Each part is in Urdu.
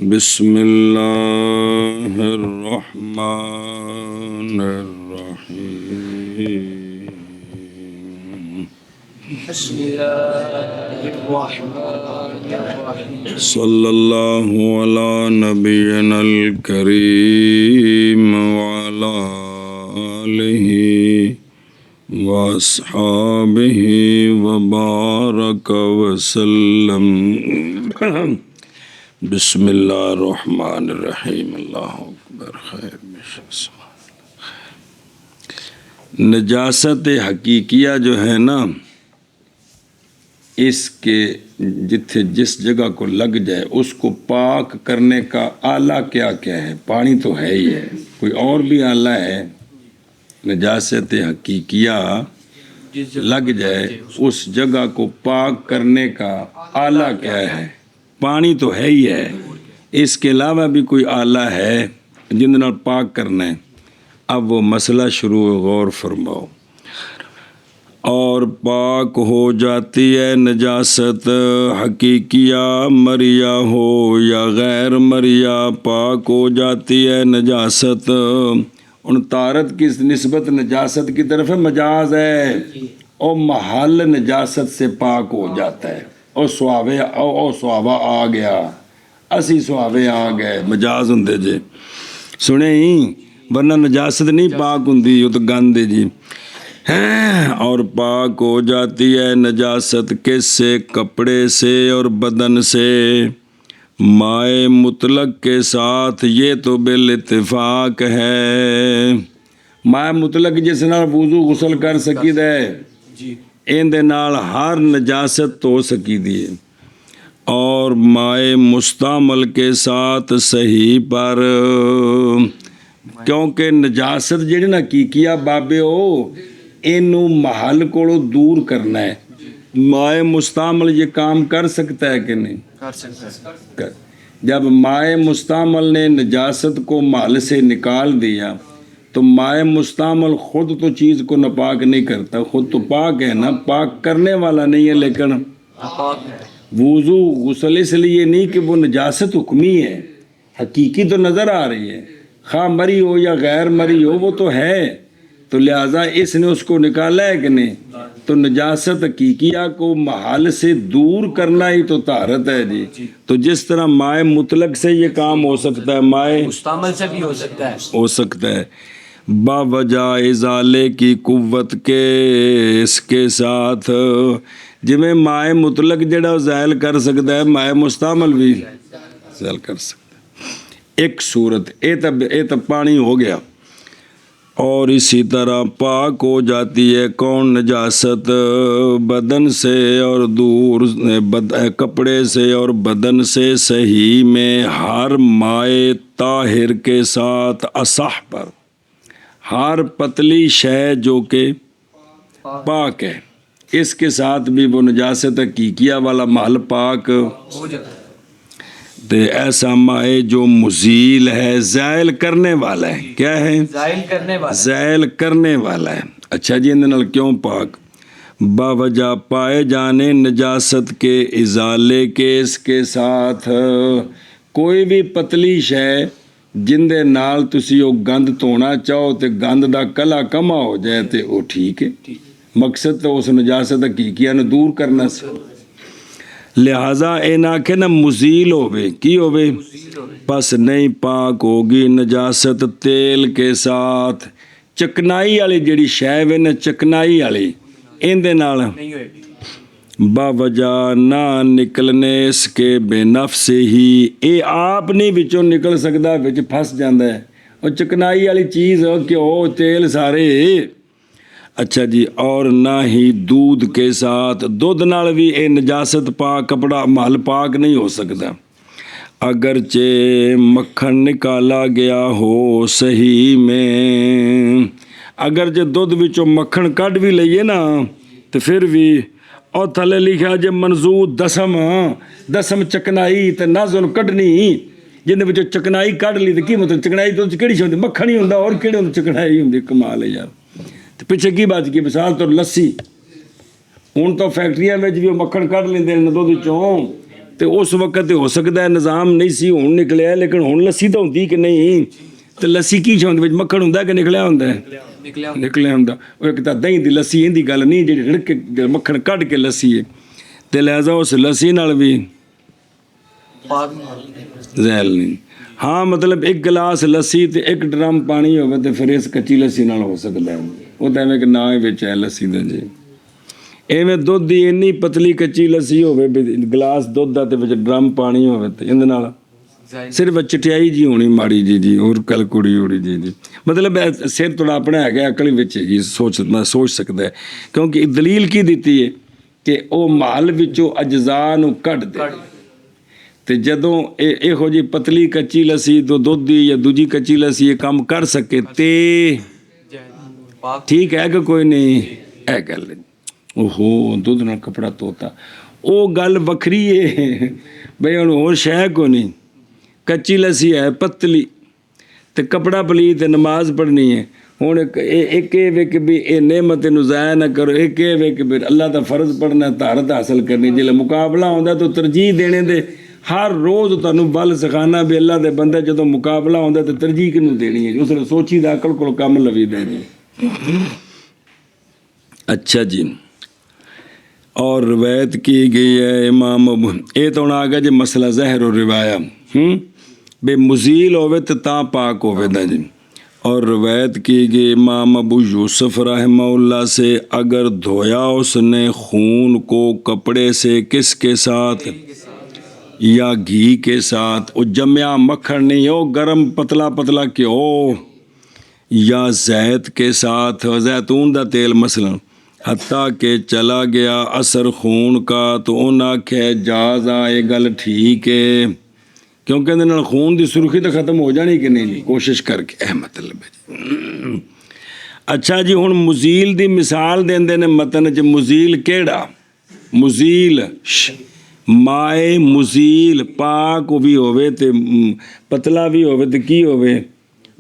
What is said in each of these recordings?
بسم اللہ الرحمن الرحیم صلی اللہ علی نبینا الکریم وعلی آلہ واصحابہ وبارک وسلم۔ بسم اللہ الرحمن الرحیم۔ اللہ اکبر۔ خیر نجاست حقیقیہ جو ہے نا، اس کے جس جگہ کو لگ جائے اس کو پاک کرنے کا آلہ کیا کیا ہے؟ پانی تو ہے ہی ہے، کوئی اور بھی آلہ ہے؟ نجاست حقیقیہ لگ جائے اس جگہ کو پاک کرنے کا آلہ کیا ہے؟ پانی تو ہے ہی ہے، اس کے علاوہ بھی کوئی آلہ ہے جن نال پاک کرنا ہے؟ اب وہ مسئلہ شروع، غور فرماؤ۔ اور پاک ہو جاتی ہے نجاست حقیقیہ، مریا ہو یا غیر مریا، پاک ہو جاتی ہے نجاست۔ ان طہارت کی نسبت نجاست کی طرف ہے، مجاز ہے، اور محل نجاست سے پاک ہو جاتا ہے۔ او سوابا آ گیا، اسی سوابے آ گئے، مجاز ہوں جی، سنے ہی، ورنہ نجاست نہیں پاک ہوں، وہ تو گند ہے جی۔ اور پاک ہو جاتی ہے نجاست کس سے؟ کپڑے سے اور بدن سے، مائے مطلق کے ساتھ، یہ تو بالاتفاق ہے۔ مائے مطلق جس نال وضو غسل کر سکی دے، اندے نال ہر نجاست تو سکی دی، اور مائے مستعمل کے ساتھ صحیح پر، کیونکہ نجاست جڑی نا حقیقیہ بابے ہو، اینو محل کو دور کرنا ہے۔ مائے مستعمل یہ کام کر سکتا ہے کہ نہیں؟ کر سکتا ہے۔ جب مائے مستعمل نے نجاست کو محل سے نکال دیا تو مائے مستعمل خود تو چیز کو ناپاک نہیں کرتا، خود تو پاک ہے نا، پاک کرنے والا نہیں ہے، لیکن وضو غسل اس لیے نہیں کہ وہ نجاست حکمی ہے، حقیقی تو نظر آ رہی ہے، خواہ مری ہو یا غیر مری ہو وہ تو ہے، تو لہٰذا اس نے اس کو نکالا ہے کہ نہیں؟ تو نجاست حقیقیہ کو محل سے دور کرنا ہی تو طہارت ہے جی۔ تو جس طرح مائے مطلق سے یہ کام ہو سکتا ہے، مائے مستعمل سے بھی ہو سکتا ہے باوجہ ازالے کی قوت کے، اس کے ساتھ جویں مائے مطلق جڑا زائل کر سکتا ہے، مائے مستعمل بھی زائل کر سکتا ہے۔ ایک صورت اے تو پانی ہو گیا، اور اسی طرح پاک ہو جاتی ہے کون نجاست؟ بدن سے اور دور، کپڑے سے اور بدن سے، صحیح میں ہر مائے طاہر کے ساتھ، اصح پر ہر پتلی شے جو کہ پاک ہے، اس کے ساتھ بھی وہ نجاست حقیقیہ والا محل پاک ہو جاتا ہے۔ ایسا مائے جو مزیل ہے، زائل کرنے والا ہے، کیا ہے؟ زائل کرنے والا ہے۔ اچھا جی، اندر نال کیوں پاک؟ باوجہ پائے جانے نجاست کے ازالے کے، اس کے ساتھ کوئی بھی پتلی شے جن دے نال تسی وہ گند دھونا چاہو تے گند دا کلا کما ہو جائے تے وہ ٹھیک ہے، مقصد تو اس نجاست حقیقیہ نے دور کرنا سے، لہذا اے نہ کہ نہ مزیل ہوئے، کی ہوئے؟ پس نہیں پاک ہوگی نجاست تیل کے ساتھ، چکنائی والی جڑی شے وے نا، چکنائی والی اندے نال باوجہ نہ نکلنے اس کے بے نفس ہی، اے آپ نہیں بچوں نکل سکتا، بچ پھس جاندہ ہے، اور چکنائی والی چیز کیوں تیل سارے۔ اچھا جی، اور نہ ہی دودھ کے ساتھ، دودھ نال بھی اے نجاست پاک، کپڑا محل پاک نہیں ہو سکتا، اگرچہ مکھن نکالا گیا ہو صحیح میں، اگرچہ دودھ وچوں مکھن کٹ بھی لئیے نا تو پھر بھی، اور تھلے لکھا جے منظور دسم چکنائی تے نازن کٹنی، جن وچوں چکنائی کٹ لی تو کی مطلب؟ چکنائی تو کیڑی شے ہوندی؟ مکھن ہی ہوندا، اور کیڑے ہوندے چکنائی ہوندی؟ کمال ہے یار۔ پیچھے کی بات کی؟ مثال تو لسی، ہوں تو فیکٹریاں میں بھی مکھن کٹ لیندے نے دودھ چوں، ਤੇ ਉਸ ਵਕਤ ਹੋ ਸਕਦਾ ਨਿਜ਼ਾਮ ਨਹੀਂ ਸੀ, ਹੁਣ ਨਿਕਲਿਆ, ਲੇਕਿਨ ਹੁਣ ਲੱਸੀ ਤਾਂ ਹੁੰਦੀ ਕਿ ਨਹੀਂ? ਤੇ ਲੱਸੀ ਕੀ ਚਾਹੁੰਦੇ ਵਿੱਚ ਮੱਖਣ ਹੁੰਦਾ ਕਿ ਨਿਕਲਿਆ ਹੁੰਦਾ? ਨਿਕਲਿਆ ਹੁੰਦਾ। ਉਹ ਇੱਕ ਤਾਂ ਦਹੀਂ ਦੀ ਲੱਸੀ ਇਹਦੀ ਗੱਲ ਨਹੀਂ, ਜਿਹੜੀ ਰਿੜਕ ਕੇ ਮੱਖਣ ਕੱਢ ਕੇ ਲੱਸੀ ਹੈ। ਤੇ ਲਿਹਾਜ਼ਾ ਉਸ ਲੱਸੀ ਨਾਲ ਵੀ ਜ਼ਹਿਲ ਨਹੀਂ। ਹਾਂ ਮਤਲਬ ਇੱਕ ਗਲਾਸ ਲੱਸੀ ਤੇ ਇੱਕ ਡਰਮ ਪਾਣੀ ਹੋਵੇ ਤੇ ਫਿਰ ਇਸ ਕੱਚੀ ਲੱਸੀ ਨਾਲ ਹੋ ਸਕਦਾ ਹੈ। ਉਹ ਤਾਂ ਐਵੇਂ ਕਿ ਨਾ ਹੀ ਵਿੱਚ ਹੈ ਲੱਸੀ ਦਾ ਜੀ। ਐਵੇਂ ਦੁੱਧ ਦੀ ਇੰਨੀ ਪਤਲੀ ਕੱਚੀ ਲੱਸੀ ਹੋਵੇ, ਗਲਾਸ ਦੁੱਧ ਦਾ ਤੇ ਵਿੱਚ ਡਰਮ ਪਾਣੀ ਹੋਵੇ ਤੇ ਇਹਦੇ ਨਾਲ ਸਿਰਫ ਚਟਿਆਈ ਜੀ ਹੋਣੀ ਮਾੜੀ ਜੀ ਹੋਰ ਕੱਲ ਕੁੜੀ ਹੋਣੀ ਜੀ। ਮਤਲਬ ਸਿਰ ਥੋੜ੍ਹਾ ਆਪਣਾ ਹੈਗਾ, ਅਕਲ ਵਿੱਚ ਹੈਗੀ, ਸੋਚ ਸਕਦਾ ਹੈ। ਕਿਉਂਕਿ ਦਲੀਲ ਕੀ ਦਿੱਤੀ ਹੈ ਕਿ ਉਹ ਮਾਲ ਵਿੱਚੋਂ ਅਜਜ਼ਾ ਨੂੰ ਕੱਢ ਦੇ। ਤੇ ਜਦੋਂ ਇਹੋ ਜਿਹੀ ਪਤਲੀ ਕੱਚੀ ਲੱਸੀ ਤੋਂ ਦੁੱਧ ਦੀ ਜਾਂ ਦੂਜੀ ਕੱਚੀ ਲੱਸੀ ਇਹ ਕੰਮ ਕਰ ਸਕੇ ਤੇ ਠੀਕ ਹੈ ਕਿ ਕੋਈ ਨਹੀਂ? ਇਹ ਗੱਲ ਓਹੋ ਦੁੱਧ ਨਾਲ ਕੱਪੜਾ ਧੋਤਾ, ਉਹ ਗੱਲ ਵੱਖਰੀ ਹੈ ਬਈ। ਹੁਣ ਹੋਰ ਸ਼ੈ ਕੋ ਨਹੀਂ, ਕੱਚੀ ਲੱਸੀ ਹੈ ਪਤਲੀ ਤੇ ਕੱਪੜਾ ਪਲੀ ਤੇ ਨਮਾਜ਼ ਪੜ੍ਹਨੀ ਹੈ। ਹੁਣ ਇੱਕ ਇਹ ਵੇ ਕਿ ਵੀ ਇਹ ਨਿਅਮਤ ਨੂੰ ਜ਼ਾਇਆ ਨਾ ਕਰੋ, ਇੱਕ ਇਹ ਵੇ ਕਿ ਵੀ ਅੱਲਾਹ ਦਾ ਫਰਜ਼ ਪੜ੍ਹਨਾ, ਤਾਰਤ ਹਾਸਲ ਕਰਨੀ। ਜਿਹੜਾ ਮੁਕਾਬਲਾ ਆਉਂਦਾ ਤਾਂ ਤਰਜੀਹ ਦੇਣੇ ਦੇ ਹਰ ਰੋਜ਼ ਤੁਹਾਨੂੰ ਬਲ ਸਿਖਾਉਣਾ ਵੀ ਅੱਲਾਹ ਦੇ ਬੰਦੇ ਜਦੋਂ ਮੁਕਾਬਲਾ ਆਉਂਦਾ ਤਾਂ ਤਰਜੀਹ ਕਿਹਨੂੰ ਦੇਣੀ ਹੈ? ਉਸ ਨੂੰ ਸੋਚੀ ਦਾ ਅਕਲ ਕੋਲ ਕੰਮ ਲਵੀ ਦੇਣੀ। ਅੱਛਾ ਜੀ। اور روایت کی گئی ہے امام یہ تو آ گیا جی مسئلہ زہر و روایا بے مزیل ہوئے تو تا پاک ہوئے دا جی۔ اور روایت کی گئی امام ابو یوسف رحمہ اللہ سے اگر دھویا اس نے خون کو کپڑے سے کس کے ساتھ یا گھی کے ساتھ، وہ جمیا مکھن نہیں ہو، گرم پتلا پتلا کیوں یا زیت کے ساتھ، زیتون دا تیل مثلا، حتیٰ کہ چلا گیا اثر خون کا تو انہوں نے آکھیا جاز آ یہ گل ٹھیک ہے، کیونکہ اندر نال خون دی سرخی تو ختم ہو جانی کہ نہیں؟ کوشش کر کے اے مطلب ہے جی۔ اچھا جی ہن مزیل دی مثال دیندے نے متن چ، مزیل کیڑا؟ مزیل مائے مزیل پاک بھی ہوئے تے پتلا بھی ہوئے تے کی ہوئے؟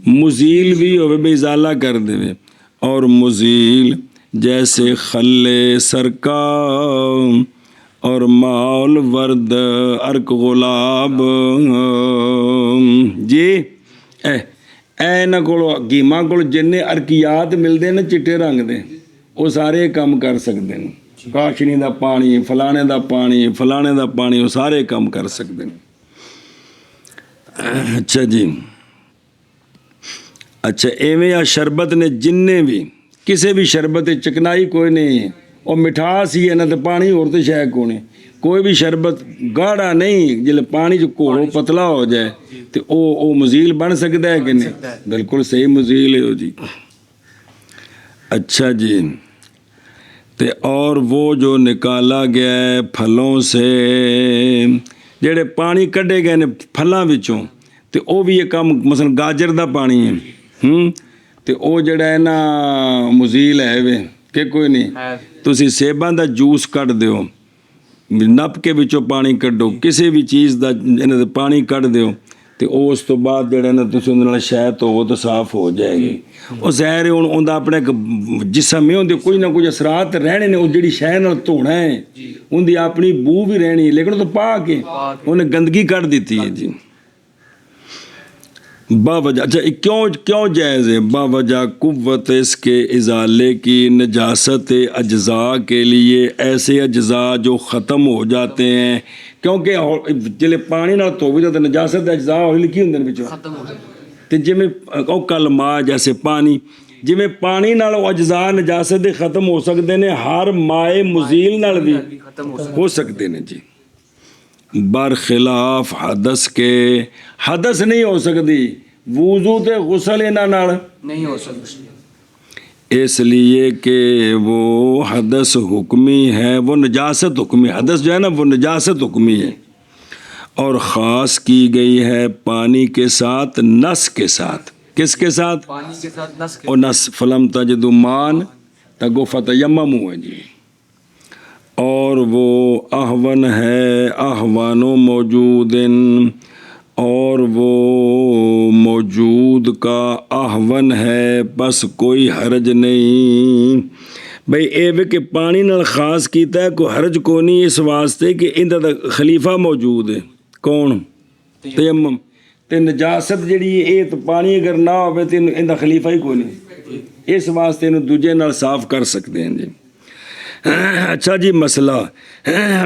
مزیل بھی ہوئے بے ازالہ کر دے۔ اور مزیل جیسے خل سرکا اور مال ورد ارک غلاب جی اینا کو گیما کو جننے ارکیات ملتے ہیں نا چٹے رنگ دے، وہ سارے کام کر سکتے ہیں۔ کاشنی دا پانی، فلانے دا پانی، فلانے دا پانی، وہ سارے کام کر سکتے ہیں۔ اچھا جی، اچھا ایویں آ شربت نے جننے بھی کسی بھی شربت چکنائی کوئی نہیں ہے، اور مٹھاس ہی ہے نا، تو پانی اور تو شاید کو نہیں، کوئی بھی شربت گاڑا نہیں، جلے پانی جو کوڑو پتلا ہو جائے تو او مزیل بن سکتا ہے کہ نہیں؟ بالکل صحیح مزیل ہے جی۔ اچھا جی، اور وہ جو نکالا گیا ہے پھلوں سے، جڑے پانی کڈے گئے نے پھلاں وچوں، تو او بھی یہ کام مثلا گاجر دا پانی ہے تو او جڑا ہے نا مزیل ہے وے کہ کوئی نہیں؟ تسی سیباں دا جوس کڈ دیو، نپ کے وچوں پانی کڈو، کسی بھی چیز دا پانی کڈ دیو تو اس تو بعد جڑا نا تسی اندر نال شے تو وہ تو صاف ہو جائے گی۔ وہ ظاہر ہے ہن دا اپنا جسم میں ہوندے کوئی نہ کوئی اثرات رہنے نے، وہ جڑی شے نال دھونا ہے ان دی اپنی بو بھی رہنی ہے، لیکن وہ تو پاک ہے، انہیں گندگی کڈ دیتی ہے جی۔ باوجہ اچھا کیوں جائز ہے؟ باوجہ قوت اس کے ازالے کی نجاست اجزاء کے لیے، ایسے اجزاء جو ختم ہو جاتے ہیں، کیونکہ جلے پانی نال دھووے تو نجاست اجزاء ہوئی لکھی ہوندے نے ختم ہو جاتے، تے جویں او کلمہ جیسے پانی، جویں پانی نال اجزاء نجاست دے ختم ہو سکتے ہیں، ہر مائے مزیل نال بھی ہو سکتے ہیں جی۔ برخلاف حدث کے، حدث نہیں ہو سکتی، وضو تے غسل انہاں نال نہیں ہو سکتی، اس لیے کہ وہ حدث حکمی ہے، وہ نجاست حکمی، حدث جو ہے نا وہ نجاست حکمی ہے، اور خاص کی گئی ہے پانی کے ساتھ، نس کے ساتھ۔ کس کے ساتھ؟ پانی کے ساتھ، نس کے ساتھ۔ اور نس فلم تجدوا مان تگو فتیمموا ہے جی۔ اور وہ احون ہے، احوان و موجود، اور وہ موجود کا احون ہے، بس کوئی حرج نہیں، ਬਈ ਇਹ ਵੀ ਕਿ ਪਾਣੀ ਨਾਲ ਖਾਸ ਕੀਤਾ ਹੈ, ਕੋਈ ਹਰਜ ਕੋ ਨਹੀਂ ਇਸ ਵਾਸਤੇ ਕਿ ਇਹਦਾ ਤਾਂ ਖਲੀਫਾ ਮੌਜੂਦ ਹੈ। ਕੌਣ? ਤਯਮਮ। ਤੇ ਨਜਾਸਤ ਜਿਹੜੀ ਇਹ ਤਾਂ ਪਾਣੀ ਅਗਰ ਨਾ ਹੋਵੇ ਤੇ ਇਹਦਾ ਖਲੀਫਾ ਹੀ ਕੋਈ ਨਹੀਂ, ਇਸ ਵਾਸਤੇ ਇਹਨੂੰ ਦੂਜੇ ਨਾਲ ਸਾਫ਼ ਕਰ ਸਕਦੇ ਹਾਂ ਜੀ। ਅੱਛਾ ਜੀ, ਮਸਲਾ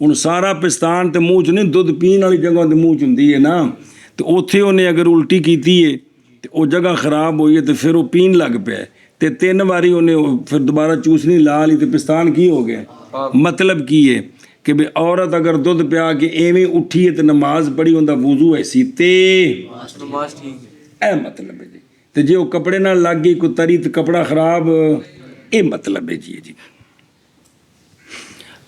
ਹੁਣ ਸਾਰਾ ਪਿਸਤਾਨ ਤੇ ਮੂੰਹ 'ਚ ਨਹੀਂ, ਦੁੱਧ ਪੀਣ ਵਾਲੀ ਜਗ੍ਹਾ ਤੇ ਮੂੰਹ 'ਚ ਹੁੰਦੀ ਹੈ ਨਾ, ਤੇ ਉੱਥੇ ਉਹਨੇ ਅਗਰ ਉਲਟੀ ਕੀਤੀ ਹੈ ਤੇ ਉਹ ਜਗ੍ਹਾ ਖਰਾਬ ਹੋਈ ਹੈ ਤੇ ਫਿਰ ਉਹ ਪੀਣ ਲੱਗ ਪਿਆ ਤੇ 3 ਵਾਰੀ ਉਹਨੇ ਫਿਰ ਦੁਬਾਰਾ ਚੂਸਣੀ ਲਾ ਲਈ ਤੇ ਪਿਸਤਾਨ ਕੀ ਹੋ ਗਿਆ? ਮਤਲਬ ਕੀ ਹੈ ਕਿ ਵੀ ਔਰਤ ਅਗਰ ਦੁੱਧ ਪਿਆ ਕੇ ਐਵੇਂ ਉੱਠੀ ਹੈ ਤੇ ਨਮਾਜ਼ ਪੜ੍ਹੀ, ਉਹਦਾ ਵੁਜ਼ੂ ਐਸੀ ਤੇ ਨਮਾਜ਼ ਠੀਕ ਹੈ, ਇਹ ਮਤਲਬ ਹੈ ਜੀ। ਤੇ ਜੇ ਉਹ ਕੱਪੜੇ ਨਾਲ ਲੱਗ ਗਈ ਕੋਈ ਤਰੀ ਤੇ ਕੱਪੜਾ ਖਰਾਬ, ਇਹ ਮਤਲਬ ਹੈ ਜੀ।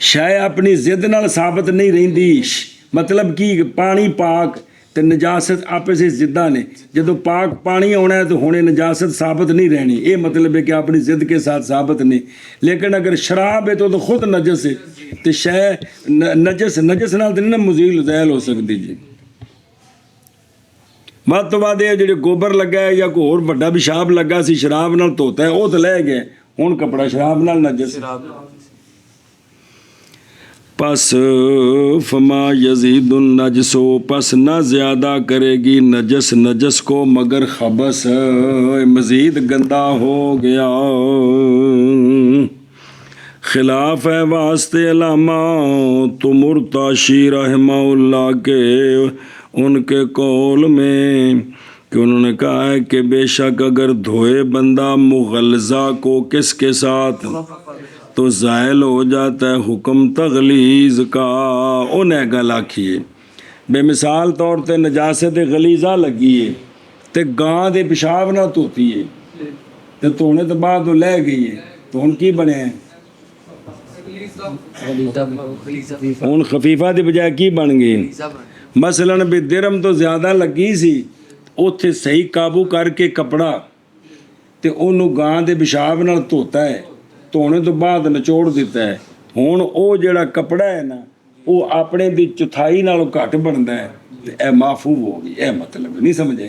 ਸ਼ੈ ਆਪਣੀ ਜ਼ਿੱਦ ਨਾਲ ਸਾਬਤ ਨਹੀਂ ਰਹਿੰਦੀ। ਮਤਲਬ ਕੀ ਪਾਣੀ ਪਾਕ ਤੇ ਨਜਾਸਤ ਆਪਸ ਵਿੱਚ ਜ਼ਿੱਦਾਂ ਨੇ। ਜਦੋਂ ਪਾਕ ਪਾਣੀ ਆਉਣਾ ਹੈ ਤਾਂ ਹੁਣੇ ਨਜਾਸਤ ਸਾਬਤ ਨਹੀਂ ਰਹਿਣੀ। ਇਹ ਮਤਲਬ ਹੈ ਕਿ ਆਪਣੀ ਜ਼ਿੱਦ ਕੇ ਸਾਥ ਸਾਬਤ ਨਹੀਂ। ਲੇਕਿਨ ਅਗਰ ਸ਼ਰਾਬ ਹੈ ਤਾਂ ਖੁਦ ਨਜਸ ਹੈ ਤੇ ਸ਼ੈ ਨਜਸ ਨਾਲ ਤਾਂ ਨਹੀਂ ਨਾ ਮੁਜ਼ੀਲ ਜ਼ੈਲ ਹੋ ਸਕਦੀ ਜੀ। ਵੱਧ ਤੋਂ ਵੱਧ ਇਹ ਜਿਹੜੇ ਗੋਬਰ ਲੱਗਾ ਹੈ ਜਾਂ ਕੋਈ ਹੋਰ ਵੱਡਾ ਪਿਸ਼ਾਬ ਲੱਗਾ ਸੀ ਸ਼ਰਾਬ ਨਾਲ ਧੋਤਾ ਹੈ ਉਹ ਤਾਂ ਲੈ ਗਏ, ਹੁਣ ਕੱਪੜਾ ਸ਼ਰਾਬ ਨਾਲ ਨਜਸ। پس فما یزید النجس پس نہ زیادہ کرے گی نجس نجس کو مگر خبث مزید گندا ہو گیا۔ خلاف ہے واسطے علامہ تو مرتاشی رحمہ اللہ کے ان کے قول میں کہ انہوں نے کہا ہے کہ بے شک اگر دھوئے بندہ مغلظہ کو کس کے ساتھ تو زائل ہو جاتا ہے حکم تغلیظ کا۔ انہیں گل آکھیے بے مثال طور تے نجاست غلیظہ لگی ہے تے گاں دے پیشاب نہ دھوتی ہے تے دھونے تو بعد وہ لے گئی ہے تو ہن کی بنے ہیں؟ ہن خفیفہ دی بجائے کی بن گئی؟ مثلاً بھی درم تو زیادہ لگی سی اوتھے صحیح قابو کر کے کپڑا تے انہوں گاں دے پیشاب نال دھوتا ہے ਧੋਣੇ ਤੋਂ ਬਾਅਦ ਨਿਚੋੜ ਦਿੱਤਾ ਹੈ। ਹੁਣ ਉਹ ਜਿਹੜਾ ਕੱਪੜਾ ਹੈ ਨਾ ਉਹ ਆਪਣੇ ਦੀ ਚੌਥਾਈ ਨਾਲੋਂ ਘੱਟ ਬਣਦਾ ਹੈ ਤੇ ਇਹ ਮਾਫੂਬ ਹੋ ਗਈ। ਇਹ ਮਤਲਬ ਨਹੀਂ ਸਮਝੇ?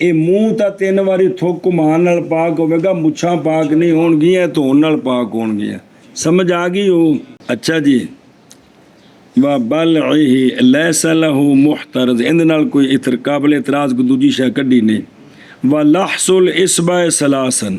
ਇਹ ਮੂੰਹ ਤਾਂ 3 ਵਾਰੀ ਥੁੱਕ ਘੁਮਾਉਣ ਨਾਲ ਪਾਕ ਹੋਵੇਗਾ, ਮੁੱਛਾਂ ਪਾਕ ਨਹੀਂ ਹੋਣਗੀਆਂ, ਧੋਣ ਨਾਲ ਪਾਕ ਹੋਣਗੀਆਂ। ਸਮਝ ਆ ਗਈ ਹੋ? ਅੱਛਾ ਜੀ, ਵਾ ਬਲዒਹੀ ਲੈਸਾ ਲਹੂ ਮੁਹਤਰਜ਼ ਇਹਦੇ ਨਾਲ ਕੋਈ ਇਤਰ ਕਾਬਲ ਇਤਰਾਜ਼ ਕੋਈ ਦੂਜੀ ਸ਼ੈ ਕੱਢੀ ਨਹੀਂ। ਵਾ ਲਹਸੁਲ ਇਸਬਾ ਸਲਾਸਨ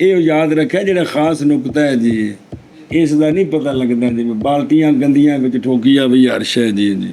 ਇਹ ਯਾਦ ਰੱਖਿਆ ਜਿਹੜਾ ਖਾਸ ਨੁਕਤਾ ਹੈ ਜੀ, ਇਸ ਦਾ ਨਹੀਂ ਪਤਾ ਲੱਗਦਾ ਜਿਵੇਂ ਬਾਲਟੀਆਂ ਗੰਦੀਆਂ ਵਿੱਚ ਠੋਕੀ ਆ ਵੀ ਅਰਸ਼ ਹੈ ਜੀ ਜੀ।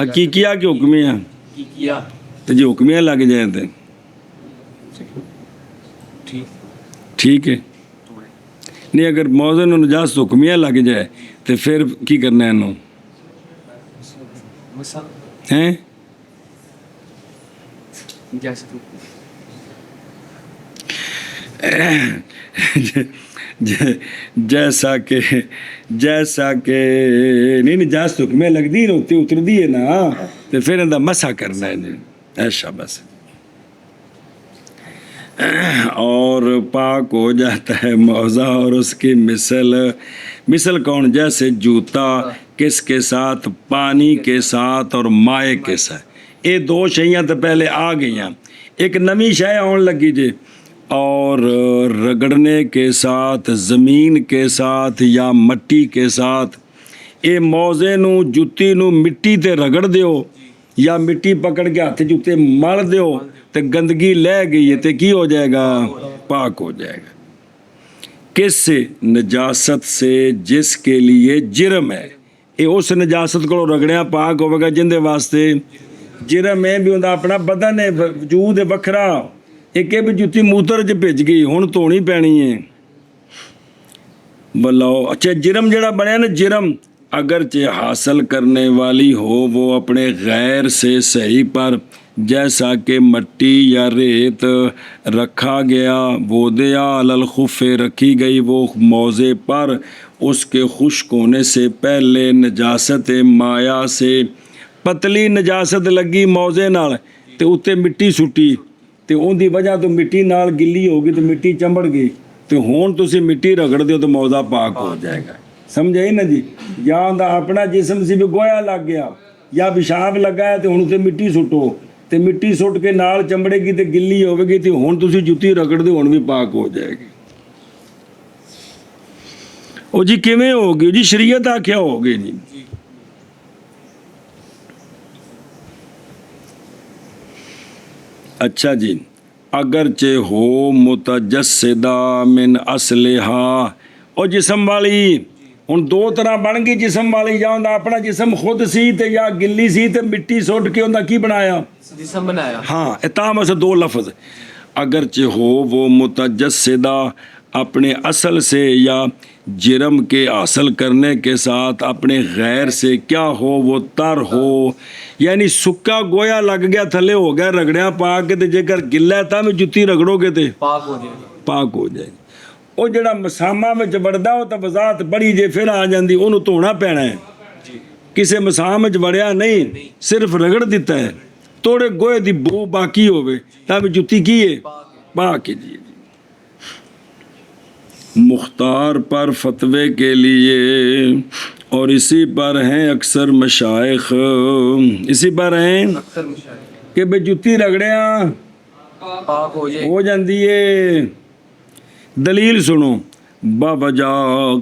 حقیقیہ کہ حکمیہ؟ کیا تو جی حکمیہ لگ جائے تو ٹھیک ہے، نہیں اگر موضوع نجاست حکمیہ لگ جائے تو پھر کی کرنا ہے انہوں ہیں؟ جیسا کہ نہیں نجاست حکمیہ لگ دی ہوتی اتر دی ہے نا، تو پھر اندر مسح کرنا ہے جی ایسا بس، اور پاک ہو جاتا ہے موضع اور اس کی مثل کون؟ جیسے جوتا کس کے ساتھ؟ پانی کے ساتھ اور مائع کے ساتھ۔ یہ دو شیاں تو پہلے آ گئیاں، ایک نویں شے آن لگی جی، اور رگڑنے کے ساتھ، زمین کے ساتھ یا مٹی کے ساتھ۔ یہ موضع نو جتی نو مٹی تے رگڑ دیو یا مٹی پکڑ کے ہاتھ جتے مل دیو تو گندگی لے گئی ہے تو کی ہو جائے گا؟ پاک ہو جائے گا۔ کس سے؟ نجاست سے جس کے لیے جرم ہے۔ یہ اس نجاست کو رگڑیا پاک ہوگا گا جن دے واسطے جرم ہے، بھی ہوتا اپنا بدن ہے، وجود ہے وکھرا، ایک بھی جتی موتر چ بھج گئی ہن دھونی پینی ہے بلاؤ۔ اچھا جرم جڑا بنیا نا، جرم اگرچہ حاصل کرنے والی ہو وہ اپنے غیر سے صحیح پر، جیسا کہ مٹی یا ریت رکھا گیا، وضع علی الخف رکھی گئی وہ موضع پر اس کے خشک ہونے سے پہلے، نجاست مایا سے پتلی نجاست لگی موضع نال تے اتنے مٹی سٹی تے ان دی وجہ تو مٹی نال گلی ہوگی تو مٹی چمبڑ گئی تے ہون تسی مٹی رگڑ دیو تو موضع پاک ہو جائے گا۔ سمجھائی نا جی؟ یا اپنا جسم سی بھی گویا لگ گیا یا پیشاب لگا ہے تو ہن تے مٹی سٹو تے مٹی سٹ کے نال چمڑے گی تے گلی ہوے گی تے ہن تسی جُتی رگڑ دیو ہن بھی پاک ہو جائے گی۔ او جی کیویں ہوگی جی؟ شریعت آکھیا ہوگی جی۔ اچھا جی، اگرچہ ہو متجسدہ من اصلہا، او جسم والی ہن دو طرح بن گئی جسم والی، یا اوندا اپنا جسم خود سی تے یا گلی سی تے مٹی سٹ کے اوندا کی بنایا؟ جسم بنایا۔ ہاں اتام سے دو لفظ، اگرچہ ہو وہ متجسدہ اپنے اصل سے یا جرم کے حاصل کرنے کے ساتھ، اپنے غیر سے کیا ہو وہ تر ہو، یعنی سکا گویا لگ گیا تھلے ہو گیا رگڑیا پاک کے تے جے کر گلا ہے تاں میں جتی رگڑو گے تے پاک ہو جائے گا، پاک ہو جائے گا۔ وہ جڑا مسامہ میں وڑدا وہ تو وضاحت بڑی جے پھر آ جاندی، انہوں دھونا پینا ہے، کسے مسام میں وڑیا نہیں، صرف رگڑ دیتا ہے، توڑے گوئے دی بو باقی ہوئے تاں میں جتی کی ہے پاک ہے جی۔ مختار پر فتوے کے لیے اور اسی پر ہیں اکثر مشائخ، اسی پر ہیں کہ بے جتی رگڑیاں پاک ہو جاندی ہے۔ دلیل سنو، باوجہ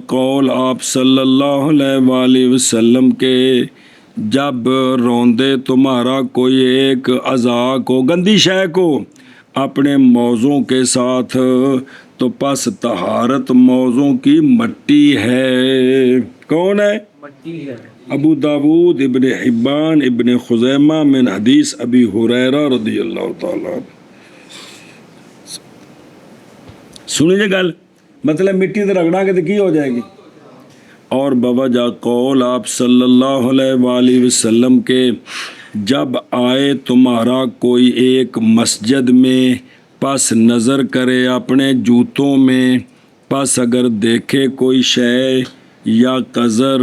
قول آپ صلی اللہ علیہ وآلہ وسلم کے، جب روندے تمہارا کوئی ایک اعضاء کو، گندی شے کو، اپنے موضوع کے ساتھ، تو پس طہارت موضوع کی مٹی ہے۔ کون ہے؟ مٹی ہے۔ ابو داود، ابن حبان، ابن خزیمہ من حدیث ابی ہریرہ رضی اللہ تعالیٰ۔ سنیے گل، مطلب مٹی تے رگڑا کے تو کی ہو جائے گی؟ اور بوجہ قول آپ صلی اللہ علیہ وآلہ وسلم کے، جب آئے تمہارا کوئی ایک مسجد میں، پس نظر کرے اپنے جوتوں میں، پس اگر دیکھے کوئی شے یا قذر،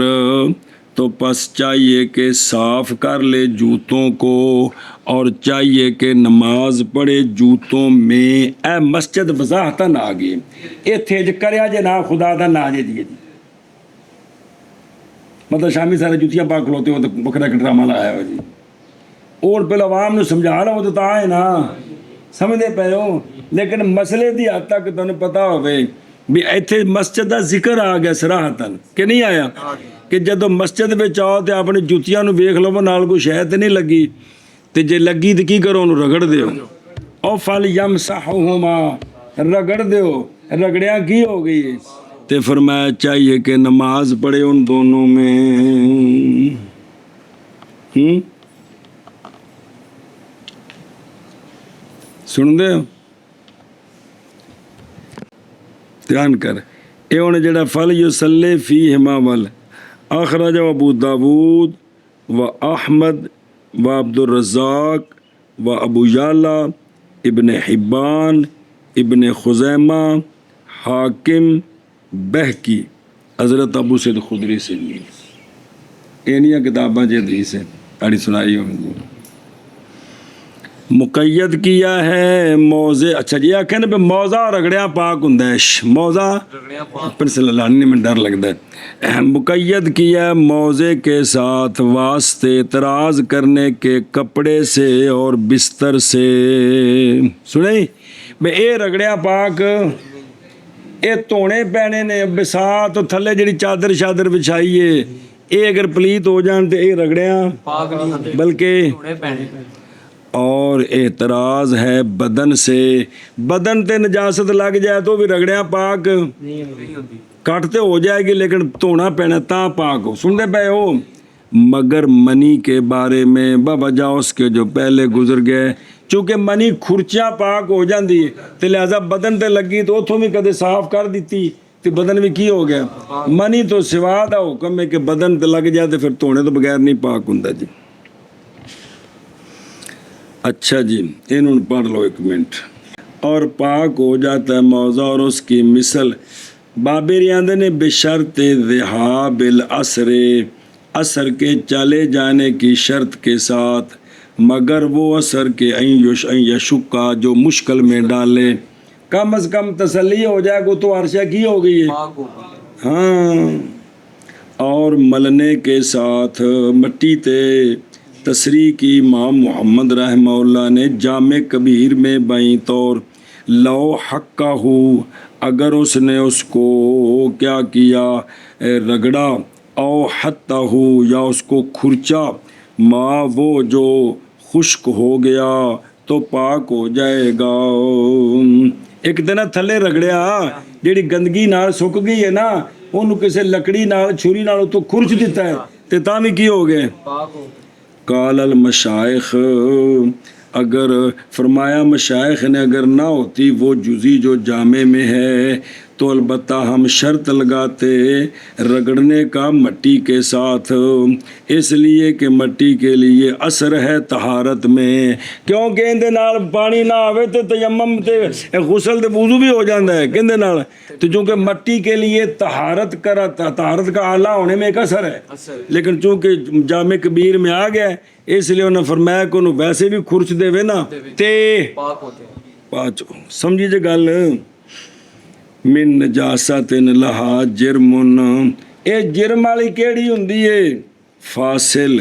تو پس چاہیے کہ صاف کر لے جوتوں کو، اور چاہیے کہ نماز پڑھے جوتوں میں۔ اے مسجد وضاحتاً آ گئی، ایتھے جو کریا جے نا خدا دا نا جے جی، مطلب شامی سارے جوتیاں پاک کھلوتے ہو تو بکرا کا ڈرامہ لایا ہو جی، اور پہلے عوام نے سمجھا رہا ہو تو تا ہے نا، سمجھے پہ ہو، لیکن مسئلے دی حد تک تمہیں پتا ہوئے بھی ایتھے مسجد دا ذکر آ گیا صراحتاً کہ نہیں آیا، کہ جدو مسجد میں چاہو تے اپنی جوتیاں نو ویکھ لو نال کوئی شے تے نہیں لگی، تے جے لگی تے کی کرو انہوں رگڑ دیو، او فَلْيَمْسَحْهُمَا، رگڑ دیو، رگڑیاں کی ہو گئی ہے، تے فرمایا چاہیے کہ نماز پڑھے ان دونوں میں۔ ਸੁਣਦੇ ਹੋ? ਧਿਆਨ ਕਰ। ਇਹ ਹੁਣ ਜਿਹੜਾ ਫਲ ਯੁਸੱਲੇ ਫੀਹਿਮਾ ਵੱਲ ਅਖਰਜ ਅਬੂ ਦਾਊਦ و احمد و عبد الرزاق و ابو یعلا ابن حبان ابن خزیمہ حاکم بہکی حضرت ابو سید خدری سے اینیاں کتاباں جی حدیث ہیں آڑی سنائی ہوگی مقید کیا ہے موضع اچھا جی آکھیں نا موضع رگڑیاں پاک ہوندا ہے موضع پر صلی اللہ علیہ میں ڈر لگتا ہے مقید کیا ہے موضع کے ساتھ واسطے اعتراض کرنے کے کپڑے سے اور بستر سے سنیں بے اے رگڑیاں پاک اے تونے پینے نے بسات تھلے جڑی چادر شادر بچھائیے اے اگر پلیت ہو جان تے اے رگڑیاں بلکہ اور اعتراض ہے بدن سے بدن تے نجاست لگ جائے تو بھی رگڑیاں پاک کٹتے ہو جائے گی لیکن دھونا پینا تا پاک ہو سنتے پے ہو مگر منی کے بارے میں بوجہ اس کے جو پہلے گزر گئے چونکہ منی کھرچیاں پاک ہو جاندی تے لہذا بدن تے لگی تو اتھوں بھی کدے صاف کر دیتی تے بدن بھی کی ہو گیا منی تو سوا دا حکم ہے کہ بدن تے لگ جائے تے پھر دھونے تو بغیر نہیں پاک ہوندا جی اچھا جی انہوں پڑھ لو ایک منٹ اور پاک ہو جاتا ہے موضع اور اس کی مثل بابری آندے نے بشرط ذہاب العصر عصر کے چلے جانے کی شرط کے ساتھ مگر وہ عصر کے این یشکا جو مشکل میں ڈالے کم از کم تسلی ہو جائے گو تو عرشہ کی ہو گئی ہے ہاں اور ملنے کے ساتھ مٹی تے تصریح کی امام محمد رحمہ اللہ نے جامع کبیر میں بائیں طور لو حقہ ہو اگر اس نے اس کو کیا کیا رگڑا او حتہ ہو یا اس کو کھرچا ما وہ جو خشک ہو گیا تو پاک ہو جائے گا ایک دن تھلے رگڑیا جیڑی گندگی نال سک گئی ہے نا انہوں کسے لکڑی نال چھری نال تو کھرچ دیتا ہے تے تاں کی ہو گئے قال المشائخ اگر فرمایا مشائخ نے اگر نہ ہوتی وہ جزی جو جامع میں ہے تو البتہ ہم شرط لگاتے رگڑنے کا مٹی کے ساتھ اس لیے کہ مٹی کے لیے اثر ہے طہارت میں کیونکہ اندے نال پانی نہ آوے تے تیمم تے غسل تے وضو بھی ہو جاتا ہے کہندے نال تو چونکہ مٹی کے لیے طہارت کا اعلیٰ ہونے میں ایک اثر ہے لیکن چونکہ جامع کبیر میں آ گیا اس لیے انہوں نے فرمایا کہ انہوں ویسے بھی کھرچ دے وے نا تے پاچو سمجھی جے گل من نجاست لہا جرمن اے جرم والی کیڑی ہوندی ہے فاصل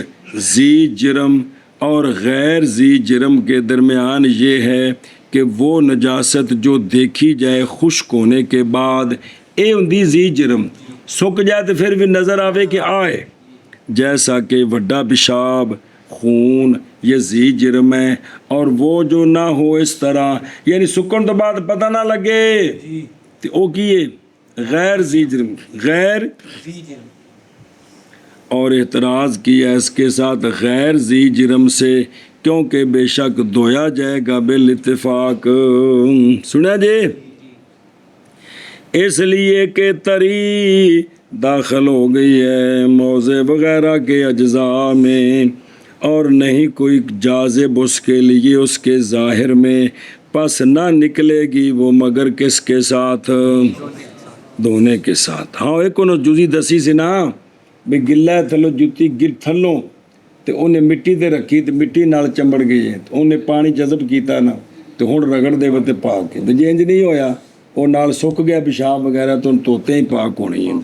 ذی جرم اور غیر ذی جرم کے درمیان یہ ہے کہ وہ نجاست جو دیکھی جائے خشک ہونے کے بعد اے ہوندی ذی جرم سک جائے تو پھر بھی نظر آوے کہ آئے جیسا کہ وڈا پیشاب خون یہ ذی جرم ہے اور وہ جو نہ ہو اس طرح یعنی سکن تو بعد پتہ نہ لگے تو او کیے غیر ذی جرم غیر اور اعتراض کیا اس کے ساتھ غیر ذی جرم سے کیونکہ بے شک دھویا جائے گا بالاتفاق سنا جی اس لیے کہ تری داخل ہو گئی ہے موضع وغیرہ کے اجزاء میں اور نہیں کوئی جازب اس کے لیے اس کے ظاہر میں پس نہ نکلے گی وہ مگر کس کے ساتھ دھونے کے ساتھ ہاں ایک انہوں جزی دسی سے نا بھی گلہ تھلو جتی گر تھلو تو انہیں مٹی تے رکھی تو مٹی نال چمبڑ گئی ہے تو انہیں پانی جذب کیتا نا تو ہون رگڑ دے وتے پاک ہے تو جی انج نہیں ہویا وہ نال سک گیا پیشاب وغیرہ تو ان توتے ہی پاک ہونی ہیں